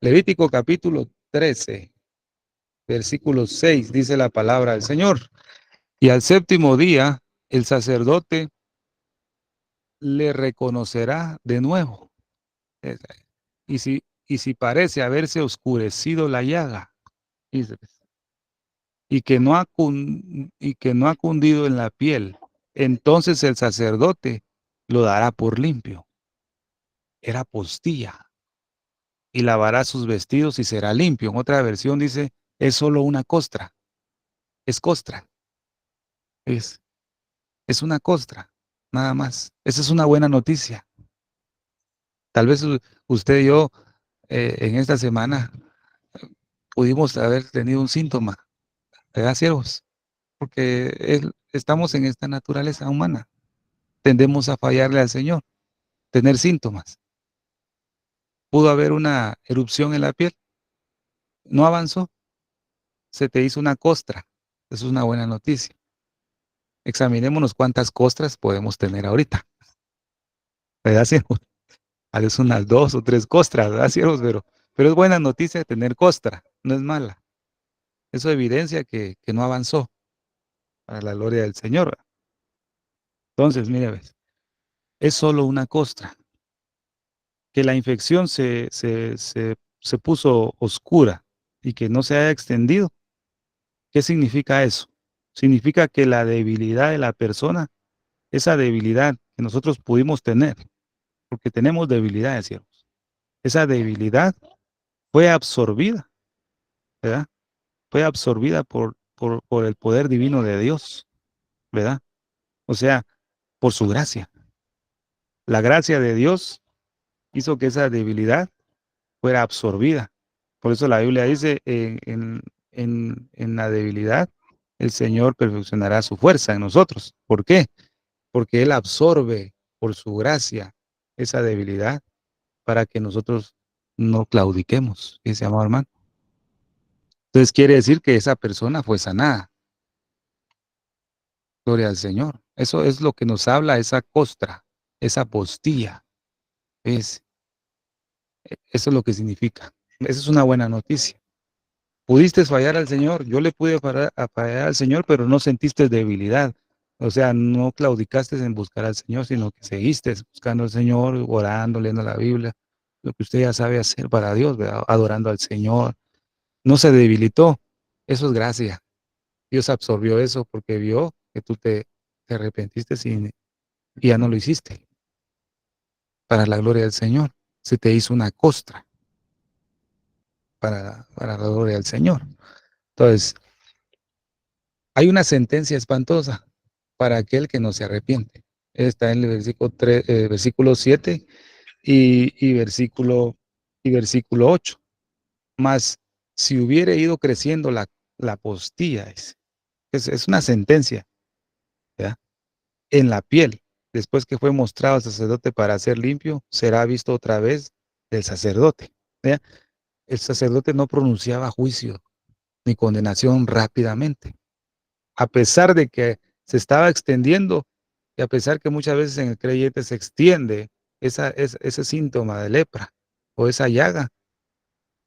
Levítico capítulo 13, versículo 6, dice la palabra del Señor. Y al séptimo día, el sacerdote le reconocerá de nuevo. Y si parece haberse oscurecido la llaga, dice, y que no ha cundido en la piel, entonces el sacerdote lo dará por limpio. Era postilla. Y lavará sus vestidos y será limpio. En otra versión dice, es solo una costra. Es costra. Es, es una costra. Nada más. Esa es una buena noticia. Tal vez usted y yo en esta semana pudimos haber tenido un síntoma, ¿verdad, siervos? Porque estamos en esta naturaleza humana. Tendemos a fallarle al Señor, tener síntomas. Pudo haber una erupción en la piel, no avanzó, se te hizo una costra. Eso es una buena noticia. Examinémonos cuántas costras podemos tener ahorita. ¿verdad, siervos? A veces unas 2 o 3 costras, ¿verdad, siervos? Pero es buena noticia tener costra, no es mala. Eso evidencia que no avanzó para la gloria del Señor, ¿verdad? Entonces, mire, ves, es solo una costra. Que la infección se puso oscura y que no se haya extendido. ¿Qué significa eso? Significa que la debilidad de la persona, esa debilidad que nosotros pudimos tener, porque tenemos debilidades, siervos, esa debilidad fue absorbida, ¿verdad? Fue absorbida por el poder divino de Dios, ¿verdad? O sea, por su gracia. La gracia de Dios hizo que esa debilidad fuera absorbida. Por eso la Biblia dice, en la debilidad, el Señor perfeccionará su fuerza en nosotros. ¿Por qué? Porque Él absorbe por su gracia esa debilidad para que nosotros no claudiquemos, ese amado hermano. Entonces quiere decir que esa persona fue sanada. Gloria al Señor. Eso es lo que nos habla esa costra, esa postilla. Es, eso es lo que significa. Esa es una buena noticia. Pudiste fallar al Señor, yo le pude fallar al Señor, pero no sentiste debilidad. O sea, no claudicaste en buscar al Señor, sino que seguiste buscando al Señor, orando, leyendo la Biblia, lo que usted ya sabe hacer para Dios, ¿verdad? Adorando al Señor. No se debilitó. Eso es gracia. Dios absorbió eso porque vio que tú te arrepentiste y ya no lo hiciste. Para la gloria del Señor. Se te hizo una costra para la gloria del Señor. Entonces, hay una sentencia espantosa para aquel que no se arrepiente. Está en el versículo, versículo 7 y versículo 8. Mas si hubiere ido creciendo la postilla, es una sentencia, ¿ya? En la piel, después que fue mostrado al sacerdote para ser limpio, será visto otra vez del sacerdote, ¿ya? El sacerdote no pronunciaba juicio ni condenación rápidamente, a pesar de que se estaba extendiendo y a pesar que muchas veces en el creyente se extiende ese síntoma de lepra o esa llaga,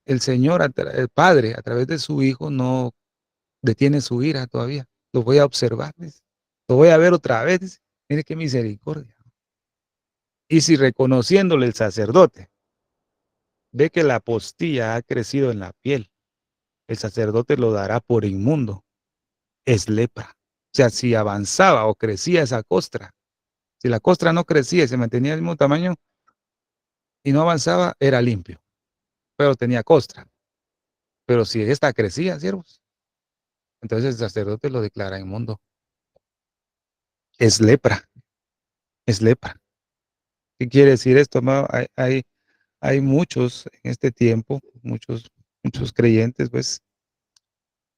el Señor, el Padre, a través de su Hijo, no detiene su ira todavía. Lo voy a observar, dice. Lo voy a ver otra vez, dice. Mire qué misericordia. Y si reconociéndole el sacerdote ve que la postilla ha crecido en la piel, el sacerdote lo dará por inmundo. Es lepra. O sea, si avanzaba o crecía esa costra, si la costra no crecía y se mantenía del mismo tamaño y no avanzaba, era limpio, pero tenía costra. Pero si esta crecía, siervos, entonces el sacerdote lo declara inmundo. Es lepra, es lepra. ¿Qué quiere decir esto, amado? Hay muchos en este tiempo, muchos creyentes, pues,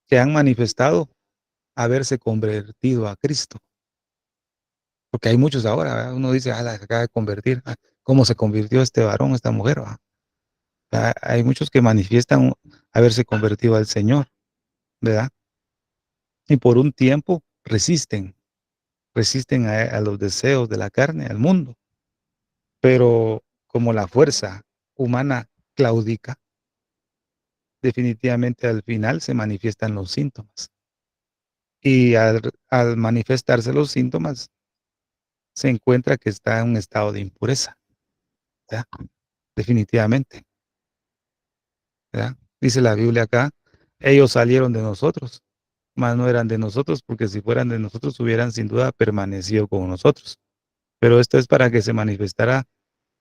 que han manifestado haberse convertido a Cristo. Porque hay muchos ahora, ¿verdad? Uno dice, ah, se acaba de convertir. ¿Cómo se convirtió este varón, esta mujer? Hay muchos que manifiestan haberse convertido al Señor, ¿verdad? Y por un tiempo resisten a los deseos de la carne, al mundo. Pero como la fuerza humana claudica, definitivamente al final se manifiestan los síntomas. Y al manifestarse los síntomas, se encuentra que está en un estado de impureza, ¿verdad? Definitivamente, ¿verdad? Dice la Biblia acá, ellos salieron de nosotros, mas no eran de nosotros, porque si fueran de nosotros hubieran sin duda permanecido con nosotros. Pero esto es para que se manifestara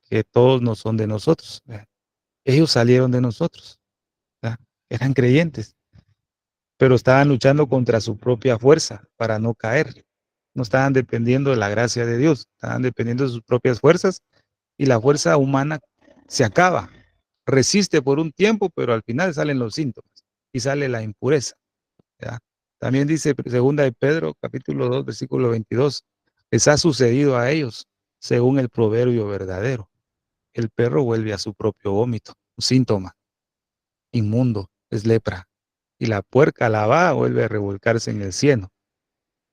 que todos no son de nosotros, ¿verdad? Ellos salieron de nosotros, ¿verdad? Eran creyentes, pero estaban luchando contra su propia fuerza para no caer. No estaban dependiendo de la gracia de Dios, estaban dependiendo de sus propias fuerzas y la fuerza humana se acaba. Resiste por un tiempo, pero al final salen los síntomas y sale la impureza, ¿verdad? También dice segunda de Pedro, capítulo 2, versículo 22, les ha sucedido a ellos según el proverbio verdadero. El perro vuelve a su propio vómito, un síntoma inmundo, es lepra. Y la puerca lavada vuelve a revolcarse en el cieno.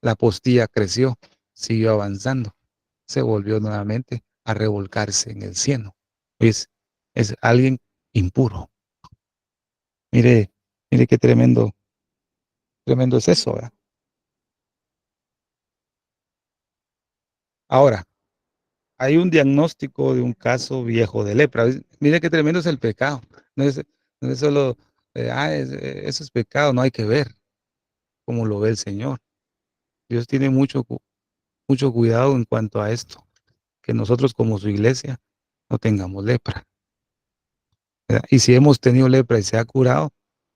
La postilla creció, siguió avanzando, se volvió nuevamente a revolcarse en el cieno. Es alguien impuro. Mire, mire qué tremendo es eso, ¿verdad? Ahora, hay un diagnóstico de un caso viejo de lepra. Mire qué tremendo es el pecado. No es solo, eso es pecado, no hay que ver cómo lo ve el Señor. Dios tiene mucho cuidado en cuanto a esto, que nosotros como su iglesia no tengamos lepra, ¿verdad? Y si hemos tenido lepra y se ha curado,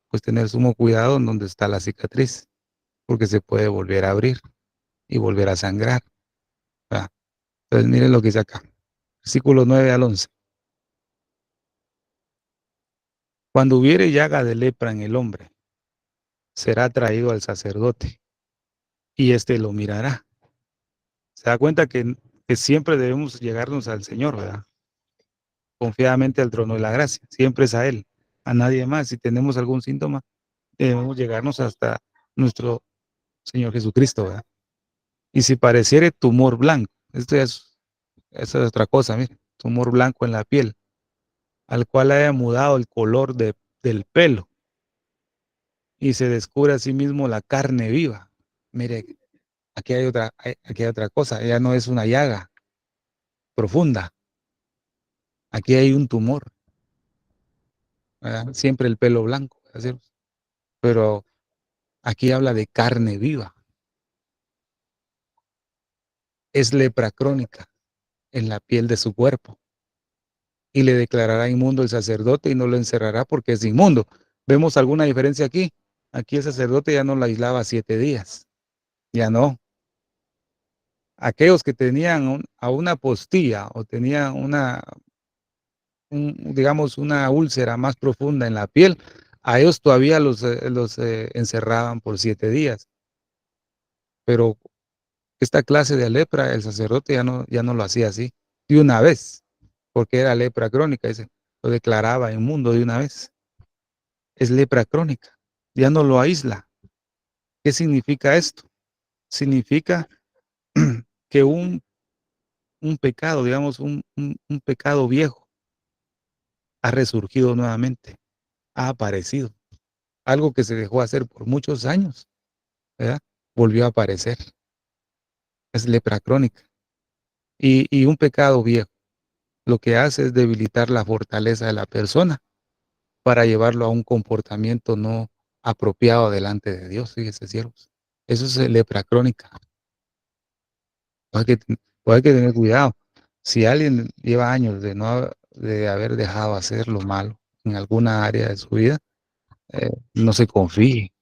pues tener sumo cuidado en donde está la cicatriz, porque se puede volver a abrir y volver a sangrar, ¿verdad? Entonces miren lo que dice acá, versículos 9 al 11. Cuando hubiere llaga de lepra en el hombre, será traído al sacerdote, y éste lo mirará. Se da cuenta que siempre debemos llegarnos al Señor, ¿verdad? Confiadamente al trono de la gracia, siempre es a Él, a nadie más. Si tenemos algún síntoma, debemos llegarnos hasta nuestro Señor Jesucristo, ¿verdad? Y si pareciere tumor blanco, eso es otra cosa, mire, tumor blanco en la piel, al cual haya mudado el color del pelo, y se descubre a sí mismo la carne viva. Mire, aquí hay otra cosa, ya no es una llaga profunda, aquí hay un tumor, ¿verdad? Siempre el pelo blanco, ¿verdad? Pero aquí habla de carne viva, es lepra crónica en la piel de su cuerpo, y le declarará inmundo el sacerdote y no lo encerrará porque es inmundo. ¿Vemos alguna diferencia aquí? Aquí el sacerdote ya no lo aislaba 7 días, ya no. Aquellos que tenían a una postilla o tenían digamos, una úlcera más profunda en la piel, a ellos todavía los encerraban por 7 días. Pero esta clase de lepra, el sacerdote ya no lo hacía así, de una vez, porque era lepra crónica, lo declaraba inmundo de una vez. Es lepra crónica, ya no lo aísla. ¿Qué significa esto? Significa que un pecado, digamos, un pecado viejo, ha resurgido nuevamente, ha aparecido. Algo que se dejó hacer por muchos años, ¿verdad? Volvió a aparecer. Es lepra crónica. Y un pecado viejo lo que hace es debilitar la fortaleza de la persona para llevarlo a un comportamiento no apropiado delante de Dios, fíjese, siervos. Eso es lepra crónica. Pues hay que tener cuidado. Si alguien lleva años de haber dejado hacer lo malo en alguna área de su vida, no se confíe,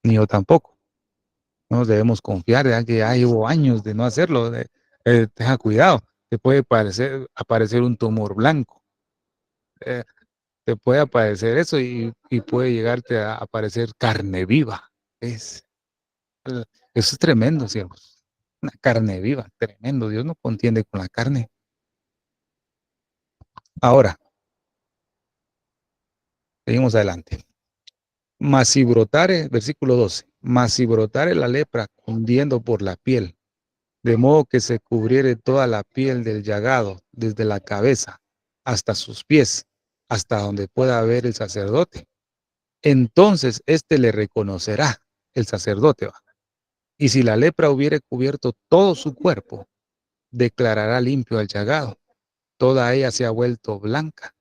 ni yo tampoco. No nos debemos confiar, ya que ya llevo años de no hacerlo. Tenga cuidado, te puede aparecer un tumor blanco, eh, te puede aparecer eso y puede llegarte a aparecer carne viva. Es, eso es tremendo, siervos. Una carne viva, tremendo. Dios no contiende con la carne. Ahora, seguimos adelante. Mas si brotare, versículo 12, mas si brotare la lepra cundiendo por la piel, de modo que se cubriere toda la piel del llagado, desde la cabeza hasta sus pies, hasta donde pueda ver el sacerdote, entonces éste le reconocerá, el sacerdote va. Y si la lepra hubiere cubierto todo su cuerpo, declarará limpio al llagado. Toda ella se ha vuelto blanca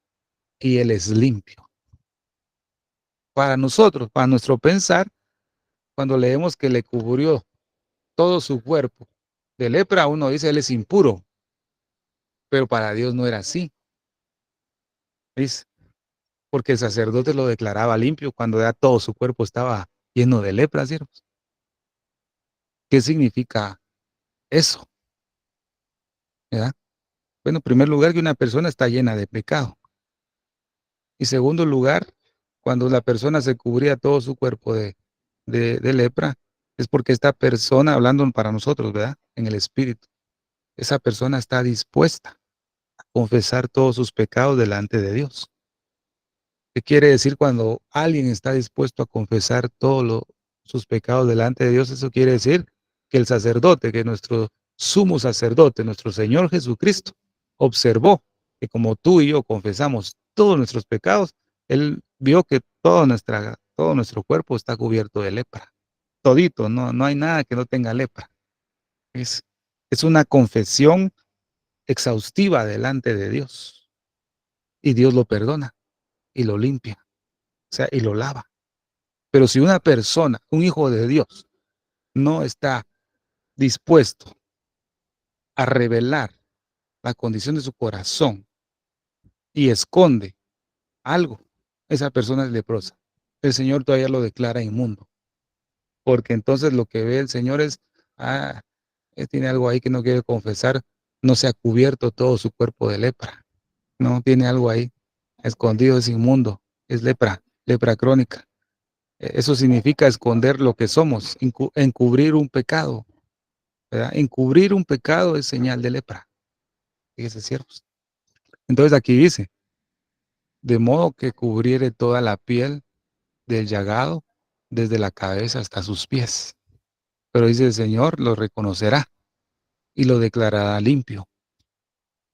y él es limpio. Para nosotros, para nuestro pensar, cuando leemos que le cubrió todo su cuerpo de lepra, uno dice él es impuro, pero para Dios no era así, ¿ves? Porque el sacerdote lo declaraba limpio cuando ya todo su cuerpo estaba lleno de lepra, ¿cierto? ¿Qué significa eso? ¿Verdad? Bueno, en primer lugar, que una persona está llena de pecado. Y segundo lugar, cuando la persona se cubría todo su cuerpo de lepra, es porque esta persona, hablando para nosotros, ¿verdad? En el espíritu, esa persona está dispuesta a confesar todos sus pecados delante de Dios. ¿Qué quiere decir cuando alguien está dispuesto a confesar todos sus pecados delante de Dios? Eso quiere decir que el sacerdote, que nuestro sumo sacerdote, nuestro Señor Jesucristo, observó que como tú y yo confesamos todos nuestros pecados, Él vio que todo nuestro cuerpo está cubierto de lepra. Todito, no hay nada que no tenga lepra. Es, es una confesión exhaustiva delante de Dios. Y Dios lo perdona y lo limpia, o sea, y lo lava. Pero si una persona, un hijo de Dios, no está dispuesto a revelar la condición de su corazón y esconde algo, esa persona es leprosa. El Señor todavía lo declara inmundo, porque entonces lo que ve el Señor es, ah, tiene algo ahí que no quiere confesar, no se ha cubierto todo su cuerpo de lepra, no tiene algo ahí escondido, es inmundo, es lepra, lepra crónica. Eso significa esconder lo que somos, encubrir un pecado, ¿verdad? Encubrir un pecado es señal de lepra, fíjese, siervos. Entonces aquí dice, de modo que cubriere toda la piel del llagado, desde la cabeza hasta sus pies. Pero dice el Señor, lo reconocerá y lo declarará limpio.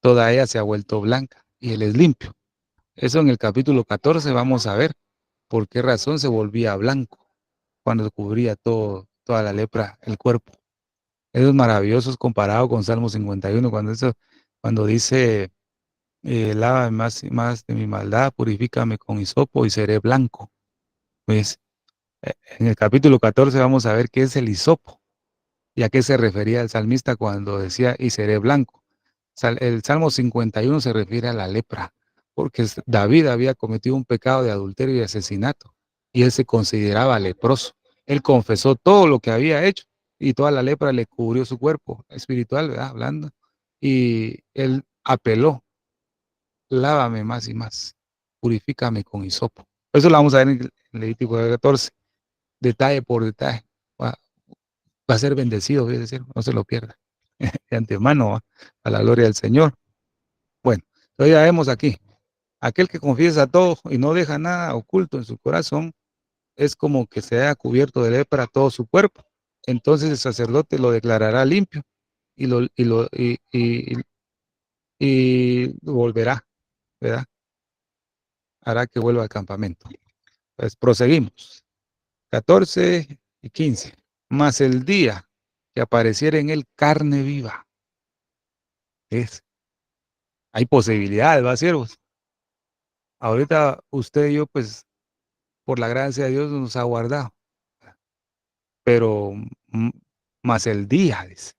Toda ella se ha vuelto blanca y él es limpio. Eso en el capítulo 14 vamos a ver por qué razón se volvía blanco cuando cubría toda la lepra, el cuerpo. Eso es maravilloso comparado con Salmo 51, cuando dice, lávame más y más de mi maldad, purifícame con hisopo y seré blanco. Pues en el capítulo 14 vamos a ver qué es el hisopo y a qué se refería el salmista cuando decía y seré blanco. El Salmo 51 se refiere a la lepra, porque David había cometido un pecado de adulterio y asesinato y él se consideraba leproso. Él confesó todo lo que había hecho y toda la lepra le cubrió su cuerpo espiritual, ¿verdad? Hablando. Y él apeló, lávame más y más, purifícame con hisopo. Eso lo vamos a ver en Levítico 14, detalle por detalle. Va a ser bendecido, voy a decir, no se lo pierda. De antemano, a la gloria del Señor. Bueno, entonces ya vemos aquí, aquel que confiesa todo y no deja nada oculto en su corazón, es como que se haya cubierto de lepra todo su cuerpo. Entonces el sacerdote lo declarará limpio y lo volverá, ¿verdad? Hará que vuelva al campamento. Pues proseguimos. 14 y 15. Mas el día que apareciera en él carne viva, es, hay posibilidades, ¿va, siervos? Ahorita usted y yo, pues, por la gracia de Dios nos ha guardado, pero más el día, dice,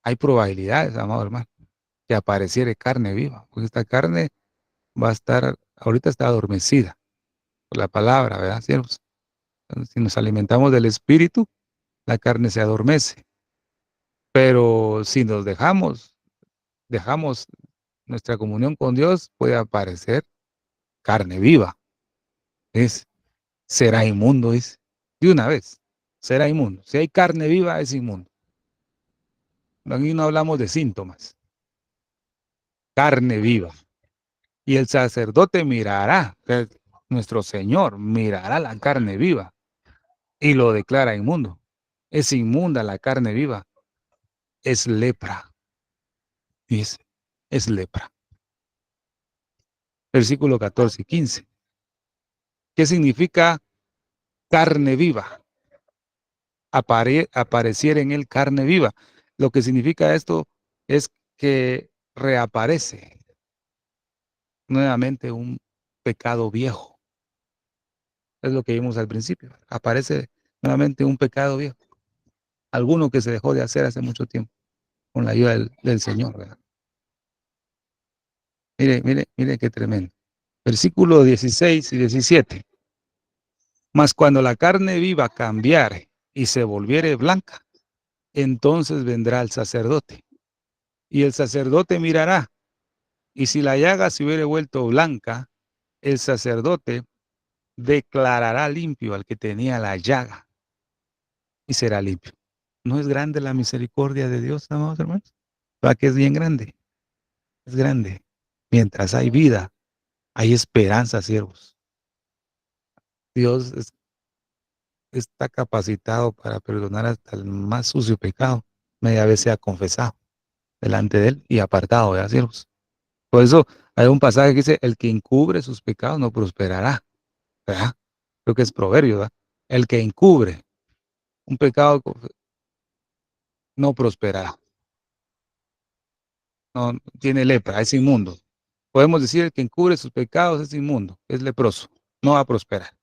hay probabilidades, amado hermano, que apareciere carne viva, porque esta carne va a estar, ahorita está adormecida por la palabra, ¿verdad, siervos? Entonces, si nos alimentamos del Espíritu, la carne se adormece, pero si nos dejamos nuestra comunión con Dios, puede aparecer carne viva, es, será inmundo, dice, de una vez, será inmundo. Si hay carne viva, es inmundo. Aquí no hablamos de síntomas, carne viva. Y el sacerdote mirará, nuestro Señor mirará la carne viva y lo declara inmundo. Es inmunda la carne viva, es lepra. Es lepra. Versículo 14 y 15. ¿Qué significa carne viva? Apareciera en él carne viva. Lo que significa esto es que reaparece nuevamente un pecado viejo. Es lo que vimos al principio. Aparece nuevamente un pecado viejo. Alguno que se dejó de hacer hace mucho tiempo, con la ayuda del Señor, ¿verdad? Mire qué tremendo. Versículo 16 y 17. Mas cuando la carne viva cambiare y se volviere blanca, entonces vendrá el sacerdote. Y el sacerdote mirará, y si la llaga se hubiere vuelto blanca, el sacerdote declarará limpio al que tenía la llaga, y será limpio. ¿No es grande la misericordia de Dios, amados hermanos? ¿Para que es bien grande? Es grande. Mientras hay vida, hay esperanza, siervos. Dios está capacitado para perdonar hasta el más sucio pecado, media vez sea confesado delante de Él y apartado, ¿verdad, siervos? Por eso hay un pasaje que dice, el que encubre sus pecados no prosperará, ¿verdad? Creo que es proverbio, ¿verdad? El que encubre un pecado no prosperará, no tiene lepra, es inmundo. Podemos decir, el que encubre sus pecados es inmundo, es leproso, no va a prosperar.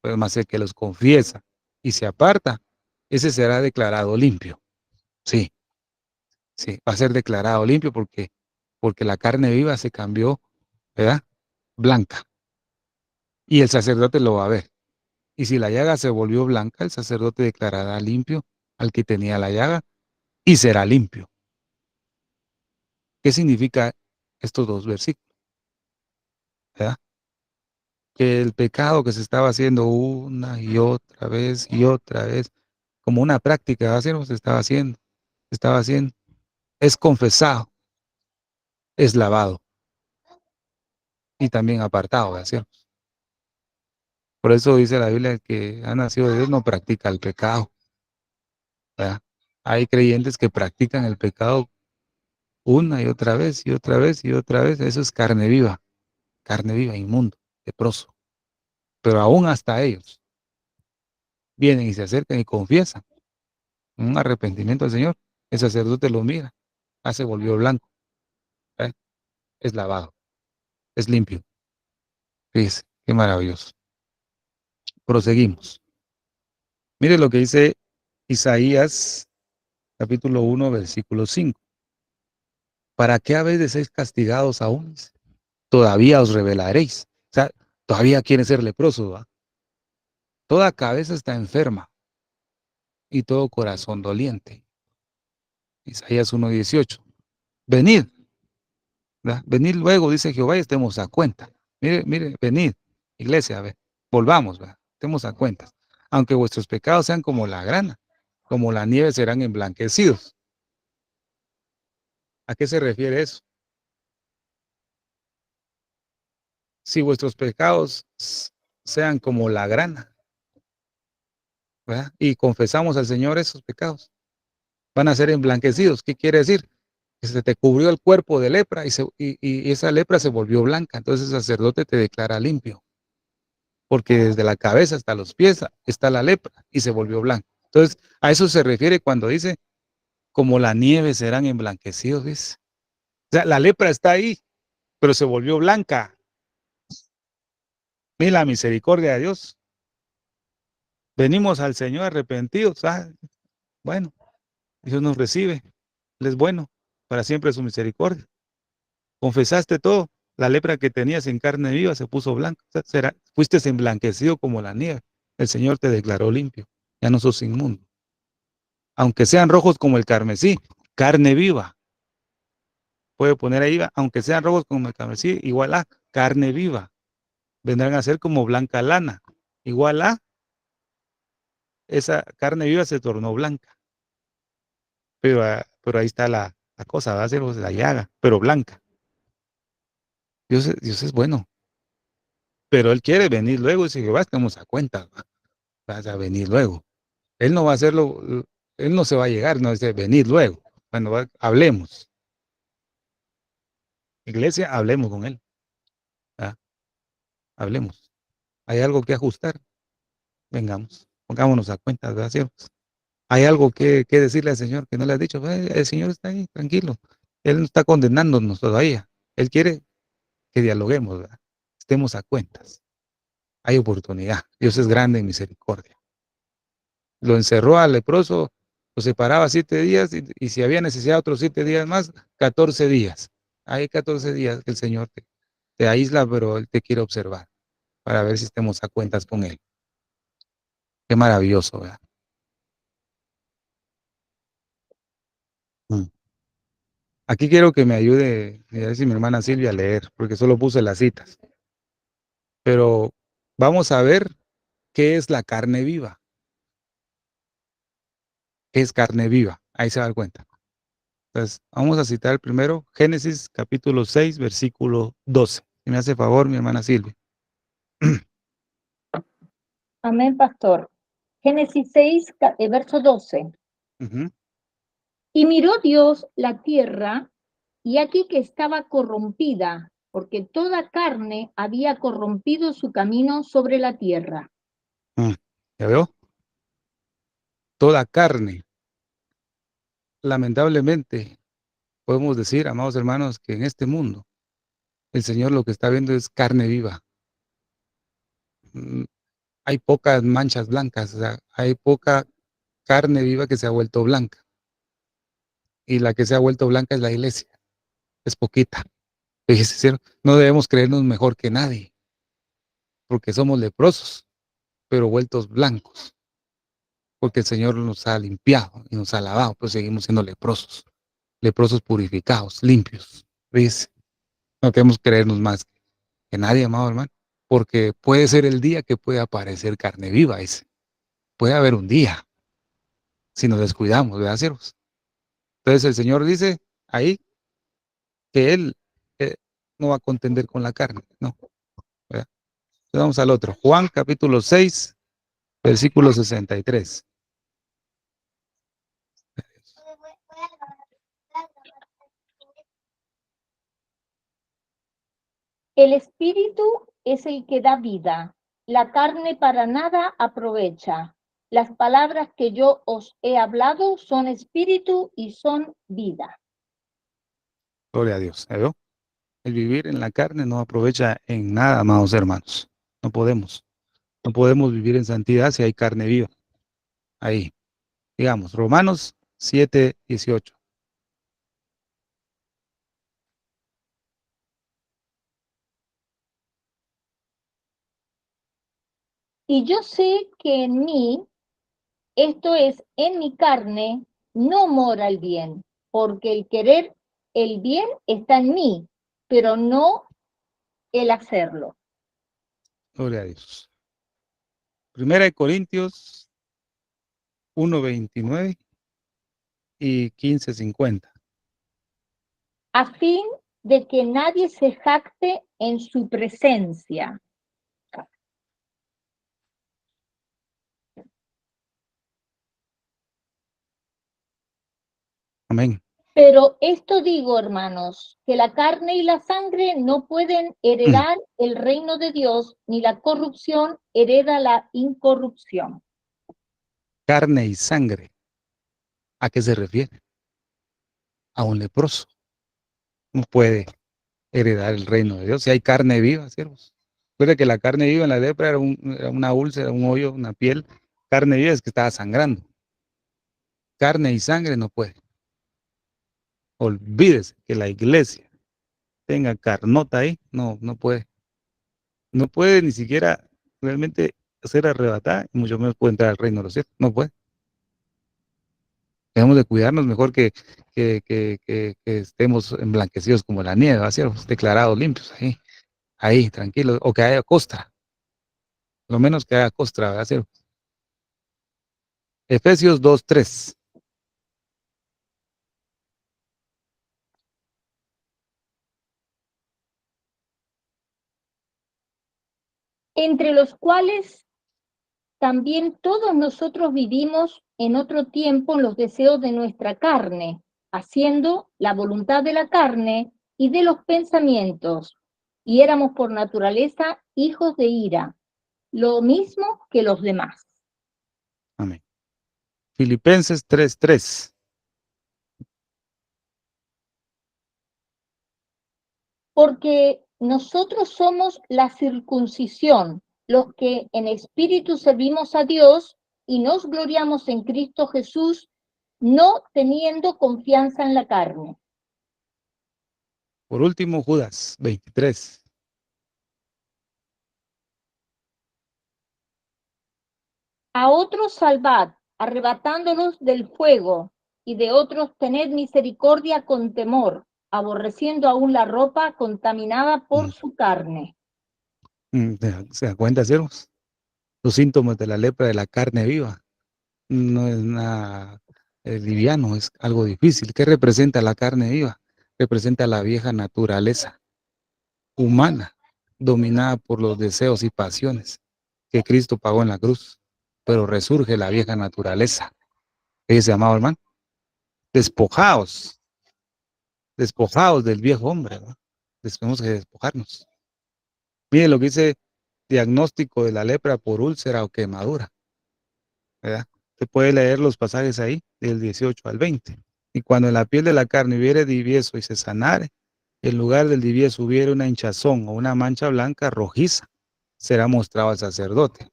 Pero más el que los confiesa y se aparta, ese será declarado limpio. Sí, sí, va a ser declarado limpio porque la carne viva se cambió, ¿verdad? Blanca. Y el sacerdote lo va a ver. Y si la llaga se volvió blanca, el sacerdote declarará limpio al que tenía la llaga y será limpio. ¿Qué significa estos dos versículos? ¿Verdad? Que el pecado que se estaba haciendo una y otra vez, como una práctica, ¿verdad? Se estaba haciendo, es confesado, es lavado y también apartado, ¿verdad? Por eso dice la Biblia que ha nacido de Dios no practica el pecado, ¿verdad? Hay creyentes que practican el pecado una y otra vez y otra vez y otra vez. Eso es carne viva, inmundo, leproso. Pero aún hasta ellos vienen y se acercan y confiesan un arrepentimiento al Señor. El sacerdote lo mira, se volvió blanco, ¿eh? Es lavado, es limpio. Fíjese, qué maravilloso. Proseguimos. Mire lo que dice Isaías capítulo 1, versículo 5. ¿Para qué habéis de ser castigados aún? Todavía os revelaréis. O sea, todavía quieren ser leprosos, ¿va? Toda cabeza está enferma y todo corazón doliente. Isaías 1:18. Venid, ¿verdad? Venid luego, dice Jehová, y estemos a cuenta. Mire, mire, venid, iglesia, a ver, volvamos, ¿verdad? Estemos a cuentas. Aunque vuestros pecados sean como la grana, como la nieve serán emblanquecidos. ¿A qué se refiere eso? Si vuestros pecados sean como la grana, ¿verdad? Y confesamos al Señor esos pecados, van a ser emblanquecidos. ¿Qué quiere decir? Que se te cubrió el cuerpo de lepra y esa lepra se volvió blanca. Entonces el sacerdote te declara limpio, porque desde la cabeza hasta los pies está la lepra y se volvió blanca. Entonces a eso se refiere cuando dice, como la nieve serán emblanquecidos, dice. O sea, la lepra está ahí, pero se volvió blanca. Mira la misericordia de Dios. Venimos al Señor arrepentidos. Bueno, Dios nos recibe. Él es bueno, para siempre su misericordia. Confesaste todo. La lepra que tenías en carne viva se puso blanca. O sea, fuiste emblanquecido como la nieve. El Señor te declaró limpio. Ya no sos inmundo. Aunque sean rojos como el carmesí, carne viva. Puede poner ahí, aunque sean rojos como el carmesí, igual a carne viva. Vendrán a ser como blanca lana. Igual a esa carne viva se tornó blanca. Pero ahí está la cosa, va a ser la llaga, pero blanca. Dios es bueno, pero Él quiere venir luego y dice, Jehová, estamos a cuenta, vas a venir luego. Él no va a hacerlo, Él no se va a llegar, no dice, venir luego. Bueno, hablemos. Iglesia, hablemos con Él. ¿Ah? Hablemos. Hay algo que ajustar, vengamos, pongámonos a cuenta, ¿verdad? Hay algo que decirle al Señor que no le has dicho, el Señor está ahí, tranquilo. Él no está condenándonos todavía. Él quiere que dialoguemos, ¿verdad? Estemos a cuentas. Hay oportunidad. Dios es grande en misericordia. Lo encerró al leproso, lo separaba 7 días y si había necesidad otros 7 días más, 14 días. Hay 14 días que el Señor te aísla, pero Él te quiere observar para ver si estemos a cuentas con Él. Qué maravilloso, ¿verdad? Mm. Aquí quiero que me ayude, a ver si mi hermana Silvia a leer, porque solo puse las citas. Pero vamos a ver qué es la carne viva. ¿Qué es carne viva? Ahí se va a dar cuenta. Entonces, vamos a citar primero Génesis capítulo 6, versículo 12. Si me hace favor, mi hermana Silvia. Amén, pastor. Génesis 6, verso 12. Ujú. Y miró Dios la tierra, y aquí que estaba corrompida, porque toda carne había corrompido su camino sobre la tierra. ¿Ya veo? Toda carne. Lamentablemente, podemos decir, amados hermanos, que en este mundo el Señor lo que está viendo es carne viva. Mm, Hay pocas manchas blancas, o sea, hay poca carne viva que se ha vuelto blanca. Y la que se ha vuelto blanca es la iglesia. Es poquita. Fíjese, ¿cierto? No debemos creernos mejor que nadie, porque somos leprosos, pero vueltos blancos, porque el Señor nos ha limpiado y nos ha lavado, pero seguimos siendo leprosos, leprosos purificados, limpios. Fíjese, no queremos creernos más que nadie, amado hermano, porque puede ser el día que puede aparecer carne viva, ese. Puede haber un día, si nos descuidamos, ¿verdad, siervos? Entonces el Señor dice ahí que Él no va a contender con la carne, no. ¿Verdad? Vamos al otro, Juan capítulo 6, versículo 63. El espíritu es el que da vida, la carne para nada aprovecha. Las palabras que yo os he hablado son espíritu y son vida. Gloria a Dios. ¿Veo? El vivir en la carne no aprovecha en nada, amados hermanos. No podemos. No podemos vivir en santidad si hay carne viva. Ahí. Digamos, Romanos 7:18. Y yo sé que en mí, esto es, en mi carne, no mora el bien, porque el querer el bien está en mí, pero no el hacerlo. Gloria a Dios. Primera de Corintios 1:29 y 15:50. A fin de que nadie se jacte en su presencia. Amén. Pero esto digo, hermanos, que la carne y la sangre no pueden heredar el reino de Dios, ni la corrupción hereda la incorrupción. Carne y sangre. ¿A qué se refiere? A un leproso. No puede heredar el reino de Dios si hay carne viva, siervos. Recuerda que la carne viva en la lepra era una úlcera, un hoyo, una piel. Carne viva es que estaba sangrando. Carne y sangre no puede. Olvídese que la iglesia tenga carnota ahí. No, no puede. No puede ni siquiera realmente ser arrebatada, y mucho menos puede entrar al reino de los cielos. No puede. Debemos de cuidarnos mejor que estemos emblanquecidos como la nieve, siervos, declarados limpios ahí, tranquilos, o que haya costra, lo menos que haya costra, ¿verdad, siervos? Efesios 2:3. Entre los cuales también todos nosotros vivimos en otro tiempo en los deseos de nuestra carne, haciendo la voluntad de la carne y de los pensamientos, y éramos por naturaleza hijos de ira, lo mismo que los demás. Amén. Filipenses 3:3. Porque nosotros somos la circuncisión, los que en espíritu servimos a Dios y nos gloriamos en Cristo Jesús, no teniendo confianza en la carne. Por último, Judas 23. A otros salvad, arrebatándolos del fuego, y de otros tened misericordia con temor, aborreciendo aún la ropa contaminada por su carne. ¿Se da cuenta, siervos? Los síntomas de la lepra de la carne viva. No es nada liviano, es algo difícil. ¿Qué representa la carne viva? Representa la vieja naturaleza humana, dominada por los deseos y pasiones que Cristo pagó en la cruz. Pero resurge la vieja naturaleza. Ese amado hermano, despojaos despojados del viejo hombre, ¿no? Tenemos que despojarnos. Mire lo que dice diagnóstico de la lepra por úlcera o quemadura, ¿verdad? Se puede leer los pasajes ahí, del 18 al 20. Y cuando en la piel de la carne hubiere divieso y se sanare, en lugar del divieso hubiere una hinchazón o una mancha blanca rojiza, será mostrado al sacerdote.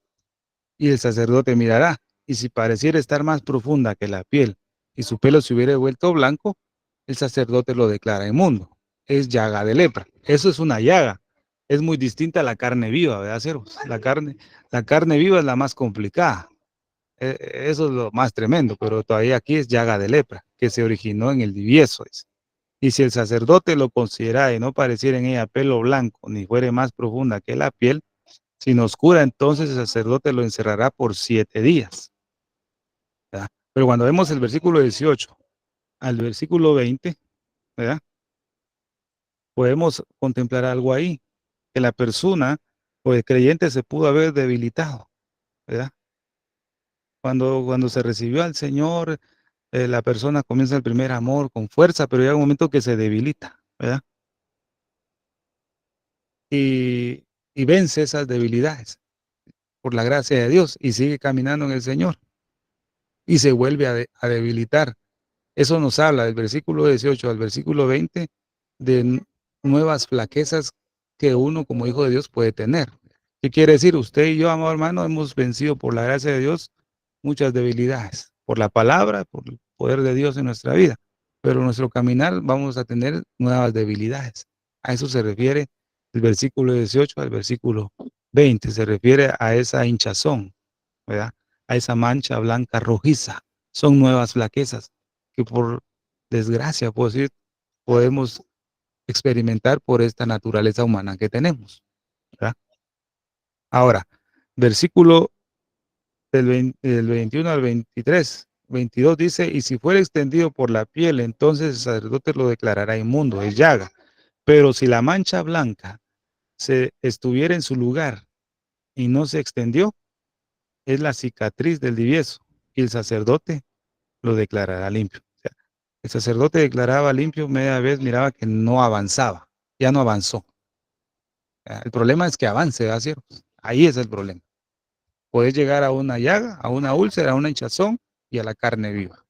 Y el sacerdote mirará, y si pareciera estar más profunda que la piel, y su pelo se hubiere vuelto blanco, el sacerdote lo declara inmundo. Es llaga de lepra. Eso es una llaga. Es muy distinta a la carne viva, ¿verdad, siervos? La carne viva es la más complicada. Eso es lo más tremendo, pero todavía aquí es llaga de lepra, que se originó en el divieso. Y si el sacerdote lo considera y no pareciera en ella pelo blanco, ni fuere más profunda que la piel, sino oscura, entonces el sacerdote lo encerrará por 7 días. ¿Verdad? Pero cuando vemos el versículo 18 al versículo 20, ¿verdad? Podemos contemplar algo ahí, que la persona o el creyente se pudo haber debilitado, ¿verdad? Cuando se recibió al Señor, la persona comienza el primer amor con fuerza, pero llega un momento que se debilita, ¿verdad? Y vence esas debilidades por la gracia de Dios y sigue caminando en el Señor y se vuelve a debilitar. Eso nos habla del versículo 18 al versículo 20 de nuevas flaquezas que uno como hijo de Dios puede tener. ¿Qué quiere decir? Usted y yo, amado hermano, hemos vencido por la gracia de Dios muchas debilidades, por la palabra, por el poder de Dios en nuestra vida. Pero en nuestro caminar vamos a tener nuevas debilidades. A eso se refiere el versículo 18 al versículo 20. Se refiere a esa hinchazón, ¿verdad? A esa mancha blanca rojiza. Son nuevas flaquezas que por desgracia, puedo decir, podemos experimentar por esta naturaleza humana que tenemos, ¿verdad? Ahora, versículo del 21 al 23, 22 dice, y si fuera extendido por la piel, entonces el sacerdote lo declarará inmundo, es llaga. Pero si la mancha blanca se estuviera en su lugar y no se extendió, es la cicatriz del divieso, y el sacerdote lo declarará limpio. O sea, el sacerdote declaraba limpio media vez, miraba que no avanzaba, ya no avanzó. El problema es que avance, ¿verdad, siervos? Ahí es el problema. Puedes llegar a una llaga, a una úlcera, a una hinchazón y a la carne viva.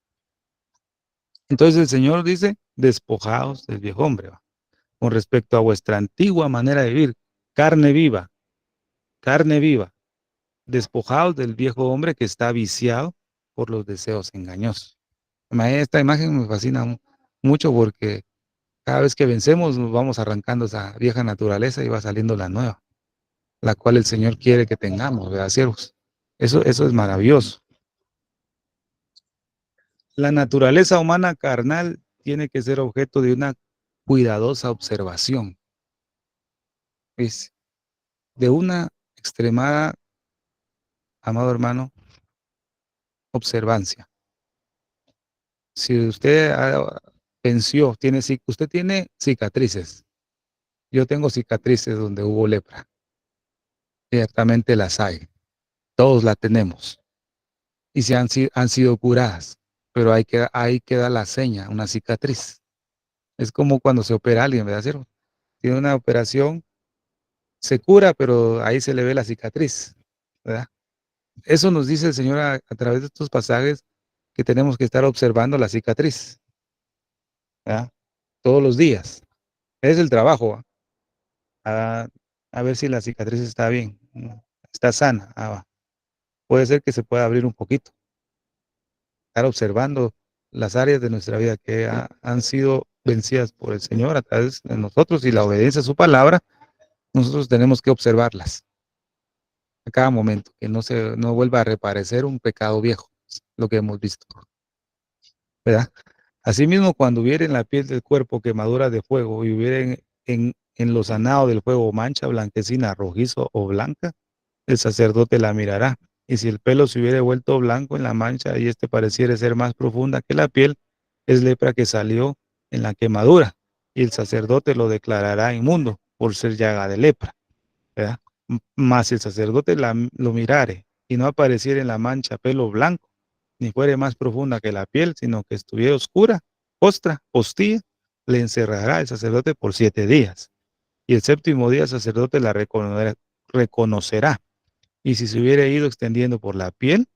Entonces el Señor dice, despojaos del viejo hombre, ¿va? Con respecto a vuestra antigua manera de vivir, carne viva, despojaos del viejo hombre que está viciado por los deseos engañosos. Esta imagen me fascina mucho porque cada vez que vencemos nos vamos arrancando esa vieja naturaleza y va saliendo la nueva, la cual el Señor quiere que tengamos, ¿verdad, siervos? Eso es maravilloso. La naturaleza humana carnal tiene que ser objeto de una cuidadosa observación, es de una extremada, amado hermano, observancia. Si usted venció, usted tiene cicatrices. Yo tengo cicatrices donde hubo lepra. Ciertamente las hay. Todos las tenemos. Y han sido curadas. Pero ahí queda la seña, una cicatriz. Es como cuando se opera a alguien, ¿verdad? Tiene una operación, se cura, pero ahí se le ve la cicatriz, ¿verdad? Eso nos dice el Señor a través de estos pasajes que tenemos que estar observando la cicatriz, ¿verdad? Todos los días. Es el trabajo, ¿va? A ver si la cicatriz está bien, está sana. Puede ser que se pueda abrir un poquito. Estar observando las áreas de nuestra vida que han sido vencidas por el Señor a través de nosotros y la obediencia a su palabra, nosotros tenemos que observarlas a cada momento, que no vuelva a reaparecer un pecado viejo, lo que hemos visto, ¿verdad? Asimismo, cuando hubiere en la piel del cuerpo quemadura de fuego y hubiere en lo sanado del fuego mancha blanquecina, rojizo o blanca, el sacerdote la mirará. Y si el pelo se hubiere vuelto blanco en la mancha y este pareciera ser más profunda que la piel, es lepra que salió en la quemadura, y el sacerdote lo declarará inmundo por ser llaga de lepra, ¿verdad? Mas si el sacerdote lo mirare y no apareciera en la mancha pelo blanco, ni fuere más profunda que la piel, sino que estuviera oscura, ostra, postilla, le encerrará el sacerdote por 7 días. Y el séptimo día el sacerdote la reconocerá. Y si se hubiera ido extendiendo por la piel,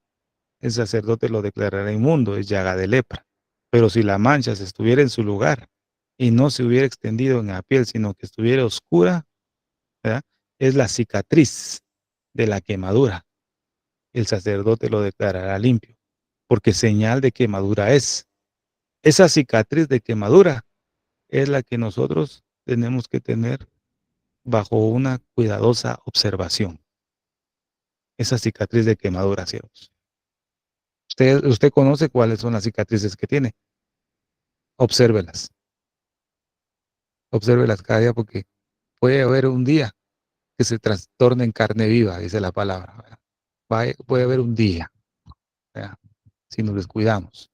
el sacerdote lo declarará inmundo, es llaga de lepra. Pero si la mancha se estuviera en su lugar y no se hubiera extendido en la piel, sino que estuviera oscura, ¿verdad? Es la cicatriz de la quemadura. El sacerdote lo declarará limpio, porque señal de quemadura es. Esa cicatriz de quemadura es la que nosotros tenemos que tener bajo una cuidadosa observación. Esa cicatriz de quemadura, siervos. Usted conoce cuáles son las cicatrices que tiene. Obsérvelas. Obsérvelas cada día porque puede haber un día que se trastorne en carne viva, dice la palabra. Puede haber un día, ¿verdad? Si nos descuidamos.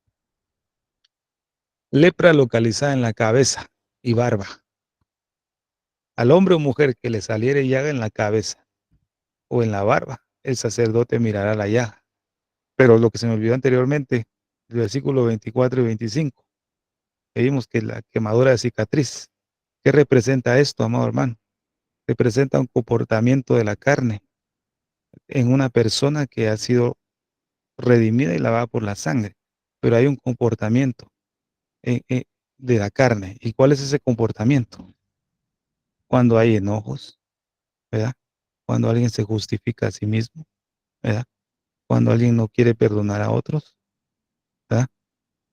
Lepra localizada en la cabeza y barba. Al hombre o mujer que le saliere llaga en la cabeza o en la barba, el sacerdote mirará la llaga. Pero lo que se me olvidó anteriormente, el versículo 24 y 25, vimos que la quemadura de cicatriz. ¿Qué representa esto, amado hermano? Representa un comportamiento de la carne en una persona que ha sido redimida y lavada por la sangre. Pero hay un comportamiento de la carne. ¿Y cuál es ese comportamiento? Cuando hay enojos, ¿verdad? Cuando alguien se justifica a sí mismo, ¿verdad? Cuando alguien no quiere perdonar a otros, ¿verdad?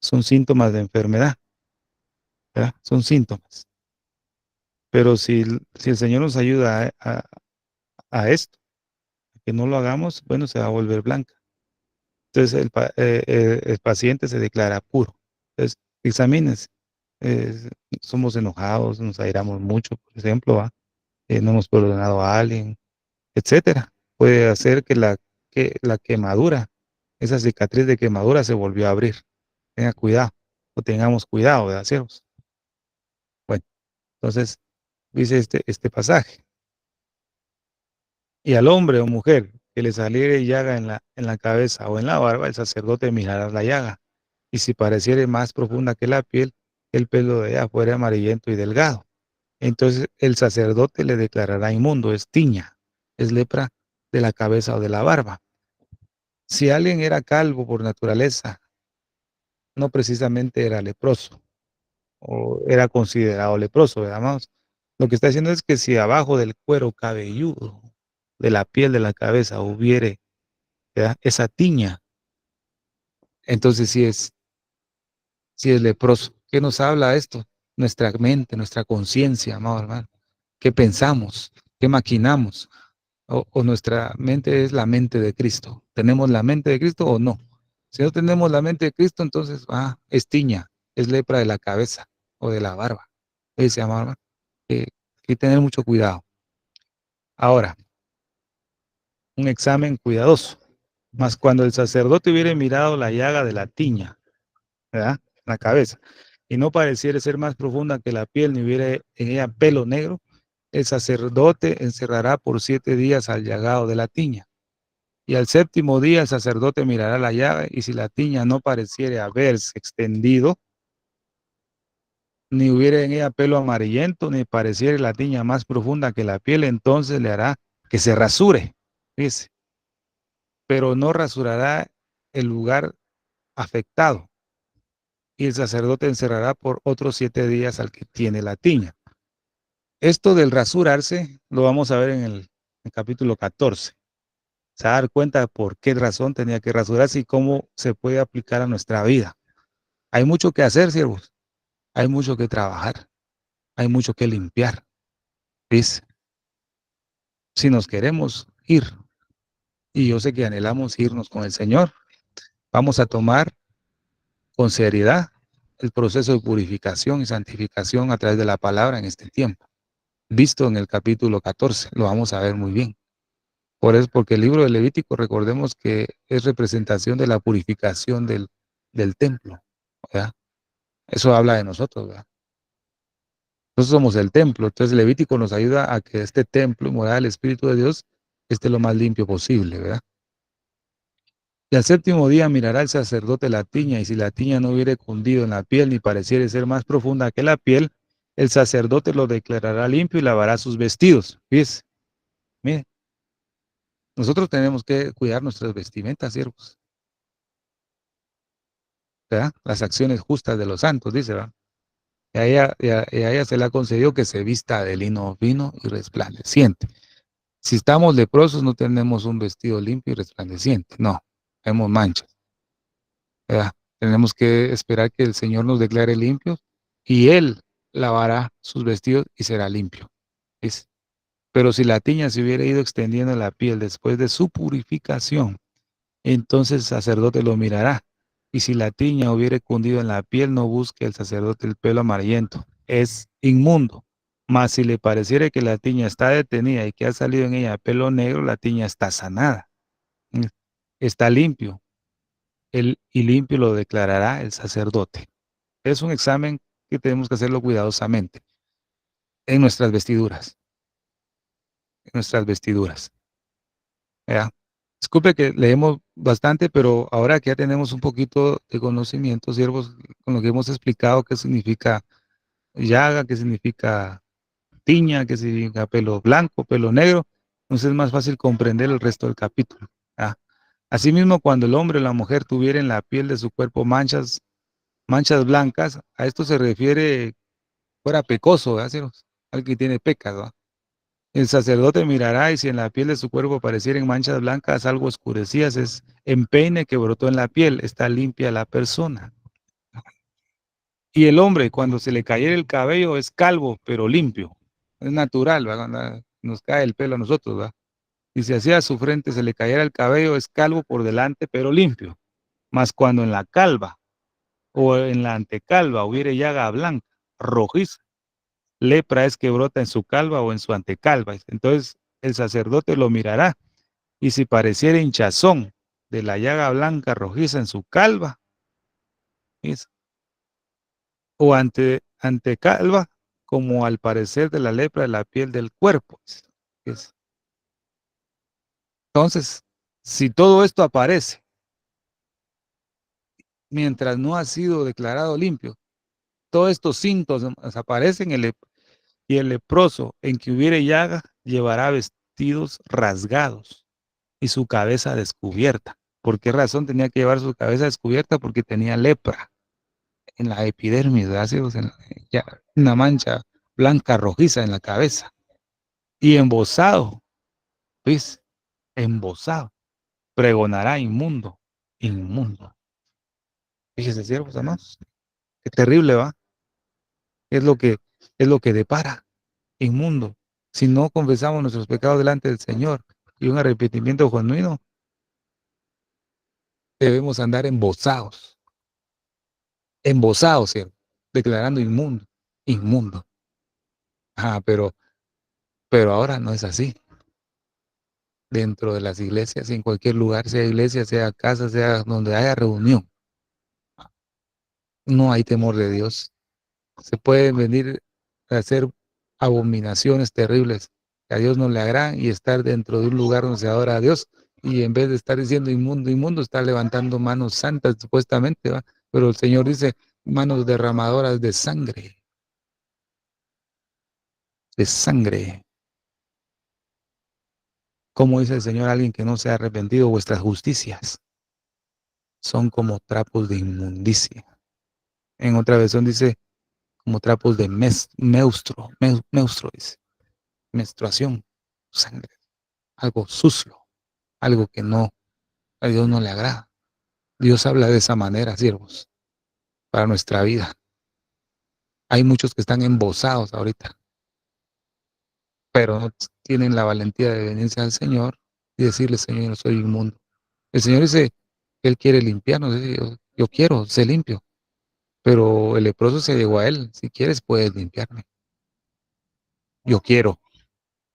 Son síntomas de enfermedad, ¿verdad? Son síntomas. Pero si el Señor nos ayuda a esto, que no lo hagamos, bueno, se va a volver blanca. Entonces el paciente se declara puro. Entonces, examínese. Somos enojados, nos airamos mucho, por ejemplo, ¿va? No hemos perdonado a alguien, etcétera. Puede hacer que la quemadura, esa cicatriz de quemadura se volvió a abrir. Tenga cuidado, o tengamos cuidado, ¿verdad, siervos? Bueno, entonces dice este pasaje. Y al hombre o mujer que le saliere llaga en la cabeza o en la barba, el sacerdote mirará la llaga. Y si pareciere más profunda que la piel, el pelo de ella fuera amarillento y delgado. Entonces el sacerdote le declarará inmundo, es tiña, es lepra de la cabeza o de la barba. Si alguien era calvo por naturaleza, no precisamente era leproso o era considerado leproso, ¿verdad? Lo que está diciendo es que si abajo del cuero cabelludo, de la piel de la cabeza, hubiere, ¿verdad?, esa tiña, entonces sí es leproso. ¿Qué nos habla esto? Nuestra mente, nuestra conciencia, amado hermano. ¿Qué pensamos? ¿Qué maquinamos? O nuestra mente es la mente de Cristo. ¿Tenemos la mente de Cristo o no? Si no tenemos la mente de Cristo, entonces es tiña, es lepra de la cabeza o de la barba. Dice, amado hermano, hay que tener mucho cuidado. Ahora, un examen cuidadoso. Mas cuando el sacerdote hubiere mirado la llaga de la tiña, ¿verdad?, la cabeza, y no pareciera ser más profunda que la piel, ni hubiera en ella pelo negro, el sacerdote encerrará por 7 días al llagado de la tiña. Y al séptimo día el sacerdote mirará la llaga, y si la tiña no pareciere haberse extendido, ni hubiera en ella pelo amarillento, ni pareciere la tiña más profunda que la piel, entonces le hará que se rasure, dice, pero no rasurará el lugar afectado. Y el sacerdote encerrará por otros 7 días al que tiene la tiña. Esto del rasurarse lo vamos a ver en el capítulo 14. Se va a dar cuenta por qué razón tenía que rasurarse y cómo se puede aplicar a nuestra vida. Hay mucho que hacer, siervos. Hay mucho que trabajar. Hay mucho que limpiar. ¿Ves? Si nos queremos ir, y yo sé que anhelamos irnos con el Señor, vamos a tomar con seriedad el proceso de purificación y santificación a través de la palabra en este tiempo. Visto en el capítulo 14, lo vamos a ver muy bien. Por eso, porque el libro de Levítico, recordemos que es representación de la purificación del templo, ¿verdad? Eso habla de nosotros, ¿verdad? Nosotros somos el templo, entonces Levítico nos ayuda a que este templo, morada del Espíritu de Dios, esté lo más limpio posible, ¿verdad? Y al séptimo día mirará el sacerdote la tiña, y si la tiña no hubiere cundido en la piel, ni pareciere ser más profunda que la piel, el sacerdote lo declarará limpio y lavará sus vestidos. Fíjese, mire, nosotros tenemos que cuidar nuestras vestimentas, siervos, ¿verdad? Las acciones justas de los santos, dice, ¿verdad? Y a ella se le ha concedido que se vista de lino fino y resplandeciente. Si estamos leprosos, no tenemos un vestido limpio y resplandeciente, no, tenemos manchas, ¿verdad? Tenemos que esperar que el Señor nos declare limpios y Él lavará sus vestidos y será limpio. ¿Dice? Pero si la tiña se hubiera ido extendiendo en la piel después de su purificación, entonces el sacerdote lo mirará. Y si la tiña hubiere cundido en la piel, no busque el sacerdote el pelo amarillento. Es inmundo. Mas si le pareciere que la tiña está detenida y que ha salido en ella pelo negro, la tiña está sanada. Está limpio. Y limpio lo declarará el sacerdote. Es un examen que tenemos que hacerlo cuidadosamente. En nuestras vestiduras. En nuestras vestiduras. ¿Ya? Disculpe que leemos bastante, pero ahora que ya tenemos un poquito de conocimiento, siervos, con lo que hemos explicado, qué significa llaga, qué significa tiña, qué significa pelo blanco, pelo negro, entonces es más fácil comprender el resto del capítulo. ¿Ya? Asimismo, cuando el hombre o la mujer tuviera en la piel de su cuerpo manchas blancas, a esto se refiere fuera pecoso, ¿verdad, siervos? Al que tiene pecas, ¿verdad? El sacerdote mirará y si en la piel de su cuerpo aparecieren manchas blancas algo oscurecidas, es empeine que brotó en la piel, está limpia la persona. Y el hombre, cuando se le cayera el cabello, es calvo, pero limpio. Es natural, ¿va? Cuando nos cae el pelo a nosotros, ¿va? Y si hacia su frente se le cayera el cabello, es calvo por delante, pero limpio. Mas cuando en la calva o en la antecalva hubiere llaga blanca, rojiza, lepra es que brota en su calva o en su antecalva. Entonces el sacerdote lo mirará y si pareciera hinchazón de la llaga blanca rojiza en su calva, ¿es? O ante calva, como al parecer de la lepra de la piel del cuerpo. ¿Es? Entonces, si todo esto aparece mientras no ha sido declarado limpio, todos estos síntomas aparecen y el leproso en que hubiere llaga llevará vestidos rasgados y su cabeza descubierta. ¿Por qué razón tenía que llevar su cabeza descubierta? Porque tenía lepra en la epidermis, ácidos ya, una mancha blanca rojiza en la cabeza y embosado, ¿ves? Embosado, pregonará inmundo, inmundo. Fíjese, siervos amados, qué terrible va, es lo que depara, inmundo. Si no confesamos nuestros pecados delante del Señor y un arrepentimiento genuino, debemos andar embosados, siervo, declarando inmundo, inmundo. Ah, pero ahora no es así. Dentro de las iglesias, en cualquier lugar, sea iglesia, sea casa, sea donde haya reunión, no hay temor de Dios. Se pueden venir a hacer abominaciones terribles que a Dios no le agradan y estar dentro de un lugar donde se adora a Dios y en vez de estar diciendo inmundo, inmundo, está levantando manos santas supuestamente, ¿va? Pero el Señor dice manos derramadoras de sangre, de sangre. Como dice el Señor, alguien que no se ha arrepentido, vuestras justicias son como trapos de inmundicia. En otra versión dice como trapos de meustro, dice, menstruación, sangre, algo sucio, algo que no, a Dios no le agrada. Dios habla de esa manera, siervos, para nuestra vida. Hay muchos que están embosados ahorita, pero no tienen la valentía de venirse al Señor y decirle, Señor, soy inmundo. El Señor dice que Él quiere limpiarnos, dice, yo quiero ser limpio, pero el leproso se llegó a Él, si quieres puedes limpiarme. Yo quiero.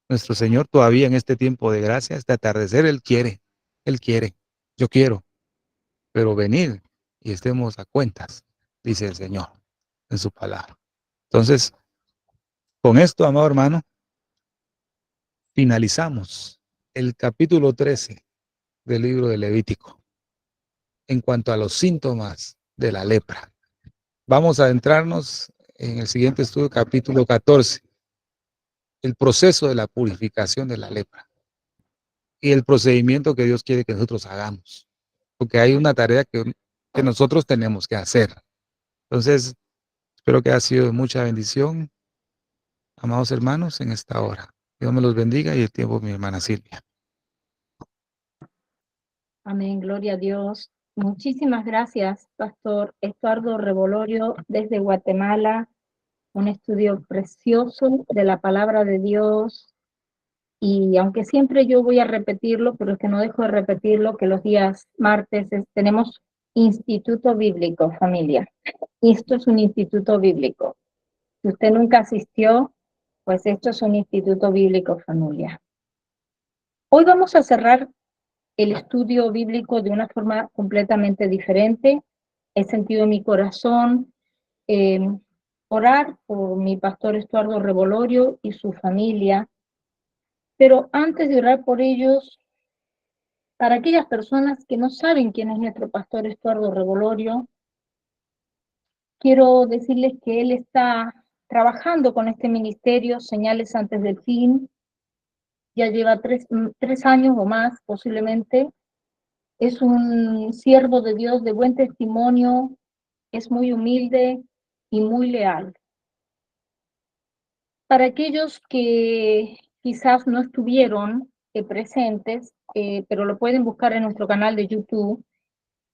Nuestro Señor todavía en este tiempo de gracia, este atardecer, Él quiere, yo quiero, pero venid y estemos a cuentas, dice el Señor en su palabra. Entonces, con esto, amado hermano, finalizamos el capítulo 13 del libro de Levítico en cuanto a los síntomas de la lepra. Vamos a adentrarnos en el siguiente estudio, capítulo 14, el proceso de la purificación de la lepra y el procedimiento que Dios quiere que nosotros hagamos, porque hay una tarea que nosotros tenemos que hacer. Entonces, espero que haya sido de mucha bendición, amados hermanos, en esta hora. Dios me los bendiga y el tiempo mi hermana Silvia. Amén, gloria a Dios. Muchísimas gracias, Pastor Estuardo Revolorio, desde Guatemala. Un estudio precioso de la palabra de Dios. Y aunque siempre yo voy a repetirlo, pero es que no dejo de repetirlo, que los días martes tenemos Instituto Bíblico, familia. Esto es un instituto bíblico. Si usted nunca asistió, pues esto es un instituto bíblico, familia. Hoy vamos a cerrar el estudio bíblico de una forma completamente diferente. He sentido en mi corazón orar por mi pastor Estuardo Revolorio y su familia, pero antes de orar por ellos, para aquellas personas que no saben quién es nuestro pastor Estuardo Revolorio, quiero decirles que él está trabajando con este ministerio, Señales Antes del Fin. Ya lleva tres años o más posiblemente. Es un siervo de Dios de buen testimonio, es muy humilde y muy leal. Para aquellos que quizás no estuvieron presentes, pero lo pueden buscar en nuestro canal de YouTube,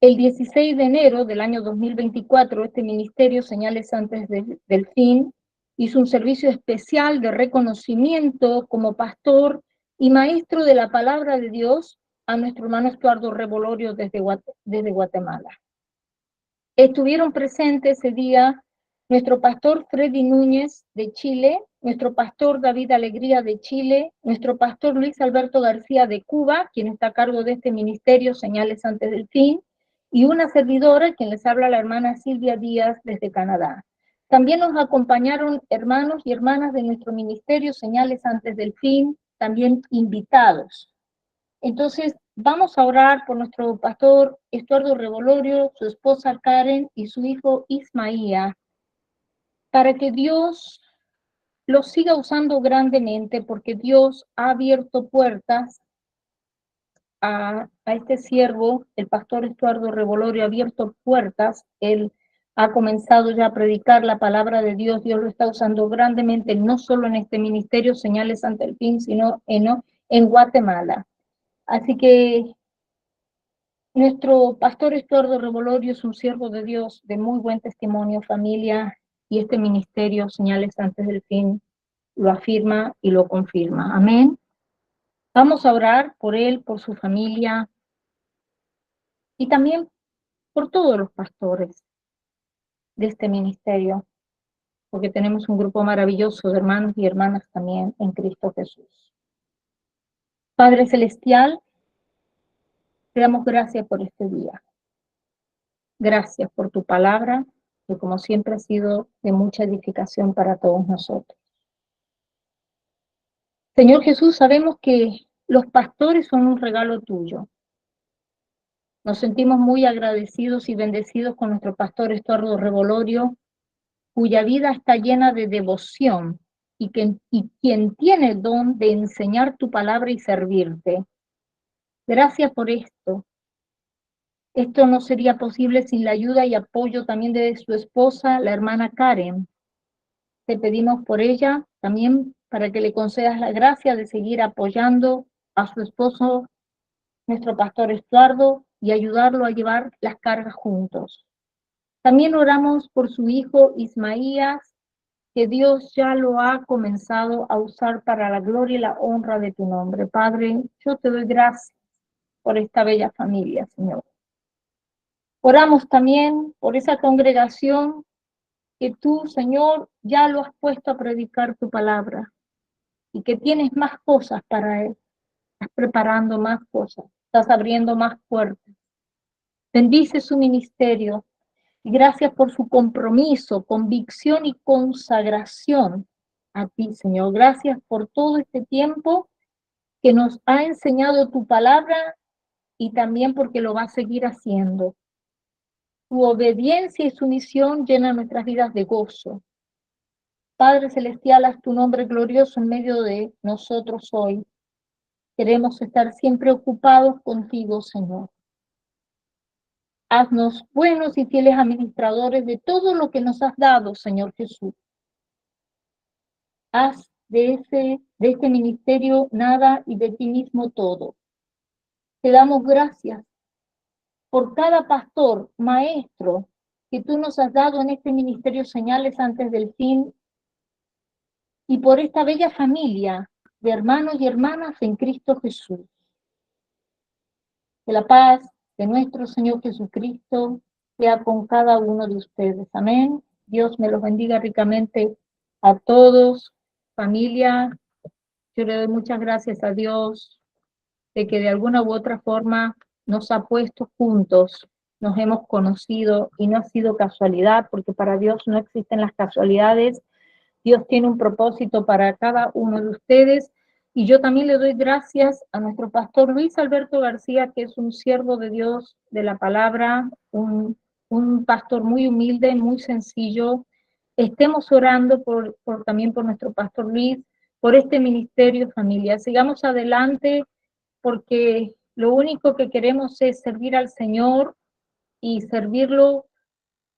el 16 de enero del año 2024, este ministerio, Señales Antes del Fin, hizo un servicio especial de reconocimiento como pastor y maestro de la palabra de Dios a nuestro hermano Estuardo Revolorio desde Guatemala. Estuvieron presentes ese día nuestro pastor Freddy Núñez de Chile, nuestro pastor David Alegría de Chile, nuestro pastor Luis Alberto García de Cuba, quien está a cargo de este ministerio, Señales Antes del Fin, y una servidora, quien les habla, la hermana Silvia Díaz desde Canadá. También nos acompañaron hermanos y hermanas de nuestro ministerio, Señales Antes del Fin, también invitados. Entonces, vamos a orar por nuestro pastor Estuardo Revolorio, su esposa Karen y su hijo Ismaía, para que Dios los siga usando grandemente, porque Dios ha abierto puertas a este siervo, el pastor Estuardo Revolorio, ha abierto puertas. Él ha comenzado ya a predicar la palabra de Dios. Dios lo está usando grandemente, no solo en este ministerio, Señales Ante el Fin, sino en Guatemala. Así que nuestro pastor Estuardo Revolorio es un siervo de Dios de muy buen testimonio, familia, y este ministerio, Señales Antes del Fin, lo afirma y lo confirma. Amén. Vamos a orar por él, por su familia y también por todos los pastores de este ministerio, porque tenemos un grupo maravilloso de hermanos y hermanas también en Cristo Jesús. Padre Celestial, te damos gracias por este día. Gracias por tu palabra, que como siempre ha sido de mucha edificación para todos nosotros. Señor Jesús, sabemos que los pastores son un regalo tuyo. Nos sentimos muy agradecidos y bendecidos con nuestro pastor Estuardo Revolorio, cuya vida está llena de devoción y quien tiene el don de enseñar tu palabra y servirte. Gracias por esto. Esto no sería posible sin la ayuda y apoyo también de su esposa, la hermana Karen. Te pedimos por ella también para que le concedas la gracia de seguir apoyando a su esposo, nuestro pastor Estuardo, y ayudarlo a llevar las cargas juntos. También oramos por su hijo Ismaías, que Dios ya lo ha comenzado a usar para la gloria y la honra de tu nombre. Padre, yo te doy gracias por esta bella familia, Señor. Oramos también por esa congregación que tú, Señor, ya lo has puesto a predicar tu palabra y que tienes más cosas para él. Estás preparando más cosas, estás abriendo más puertas. Bendice su ministerio y gracias por su compromiso, convicción y consagración a ti, Señor. Gracias por todo este tiempo que nos ha enseñado tu palabra y también porque lo va a seguir haciendo. Tu obediencia y sumisión llenan nuestras vidas de gozo. Padre Celestial, haz tu nombre glorioso en medio de nosotros hoy. Queremos estar siempre ocupados contigo, Señor. Haznos buenos y fieles administradores de todo lo que nos has dado, Señor Jesús. Haz de este ministerio nada y de ti mismo todo. Te damos gracias por cada pastor, maestro, que tú nos has dado en este ministerio Señales antes del fin, y por esta bella familia de hermanos y hermanas en Cristo Jesús. Que la paz de nuestro Señor Jesucristo sea con cada uno de ustedes. Amén. Dios me los bendiga ricamente a todos. Familia, yo le doy muchas gracias a Dios de que de alguna u otra forma nos ha puesto juntos, nos hemos conocido y no ha sido casualidad, porque para Dios no existen las casualidades. Dios tiene un propósito para cada uno de ustedes. Y yo también le doy gracias a nuestro pastor Luis Alberto García, que es un siervo de Dios de la palabra, un pastor muy humilde, muy sencillo. Estemos orando también por nuestro pastor Luis, por este ministerio, familia. Sigamos adelante, porque lo único que queremos es servir al Señor y servirlo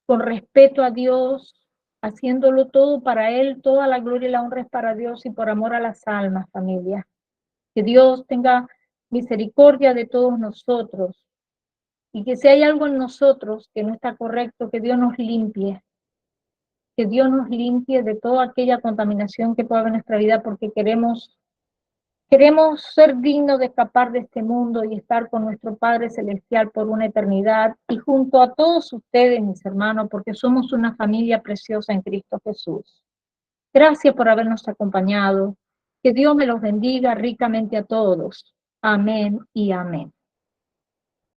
con respeto a Dios, haciéndolo todo para Él. Toda la gloria y la honra es para Dios y por amor a las almas, familia. Que Dios tenga misericordia de todos nosotros y que si hay algo en nosotros que no está correcto, que Dios nos limpie. Que Dios nos limpie de toda aquella contaminación que pueda haber en nuestra vida, porque queremos ser dignos de escapar de este mundo y estar con nuestro Padre Celestial por una eternidad, y junto a todos ustedes, mis hermanos, porque somos una familia preciosa en Cristo Jesús. Gracias por habernos acompañado. Que Dios me los bendiga ricamente a todos. Amén y amén.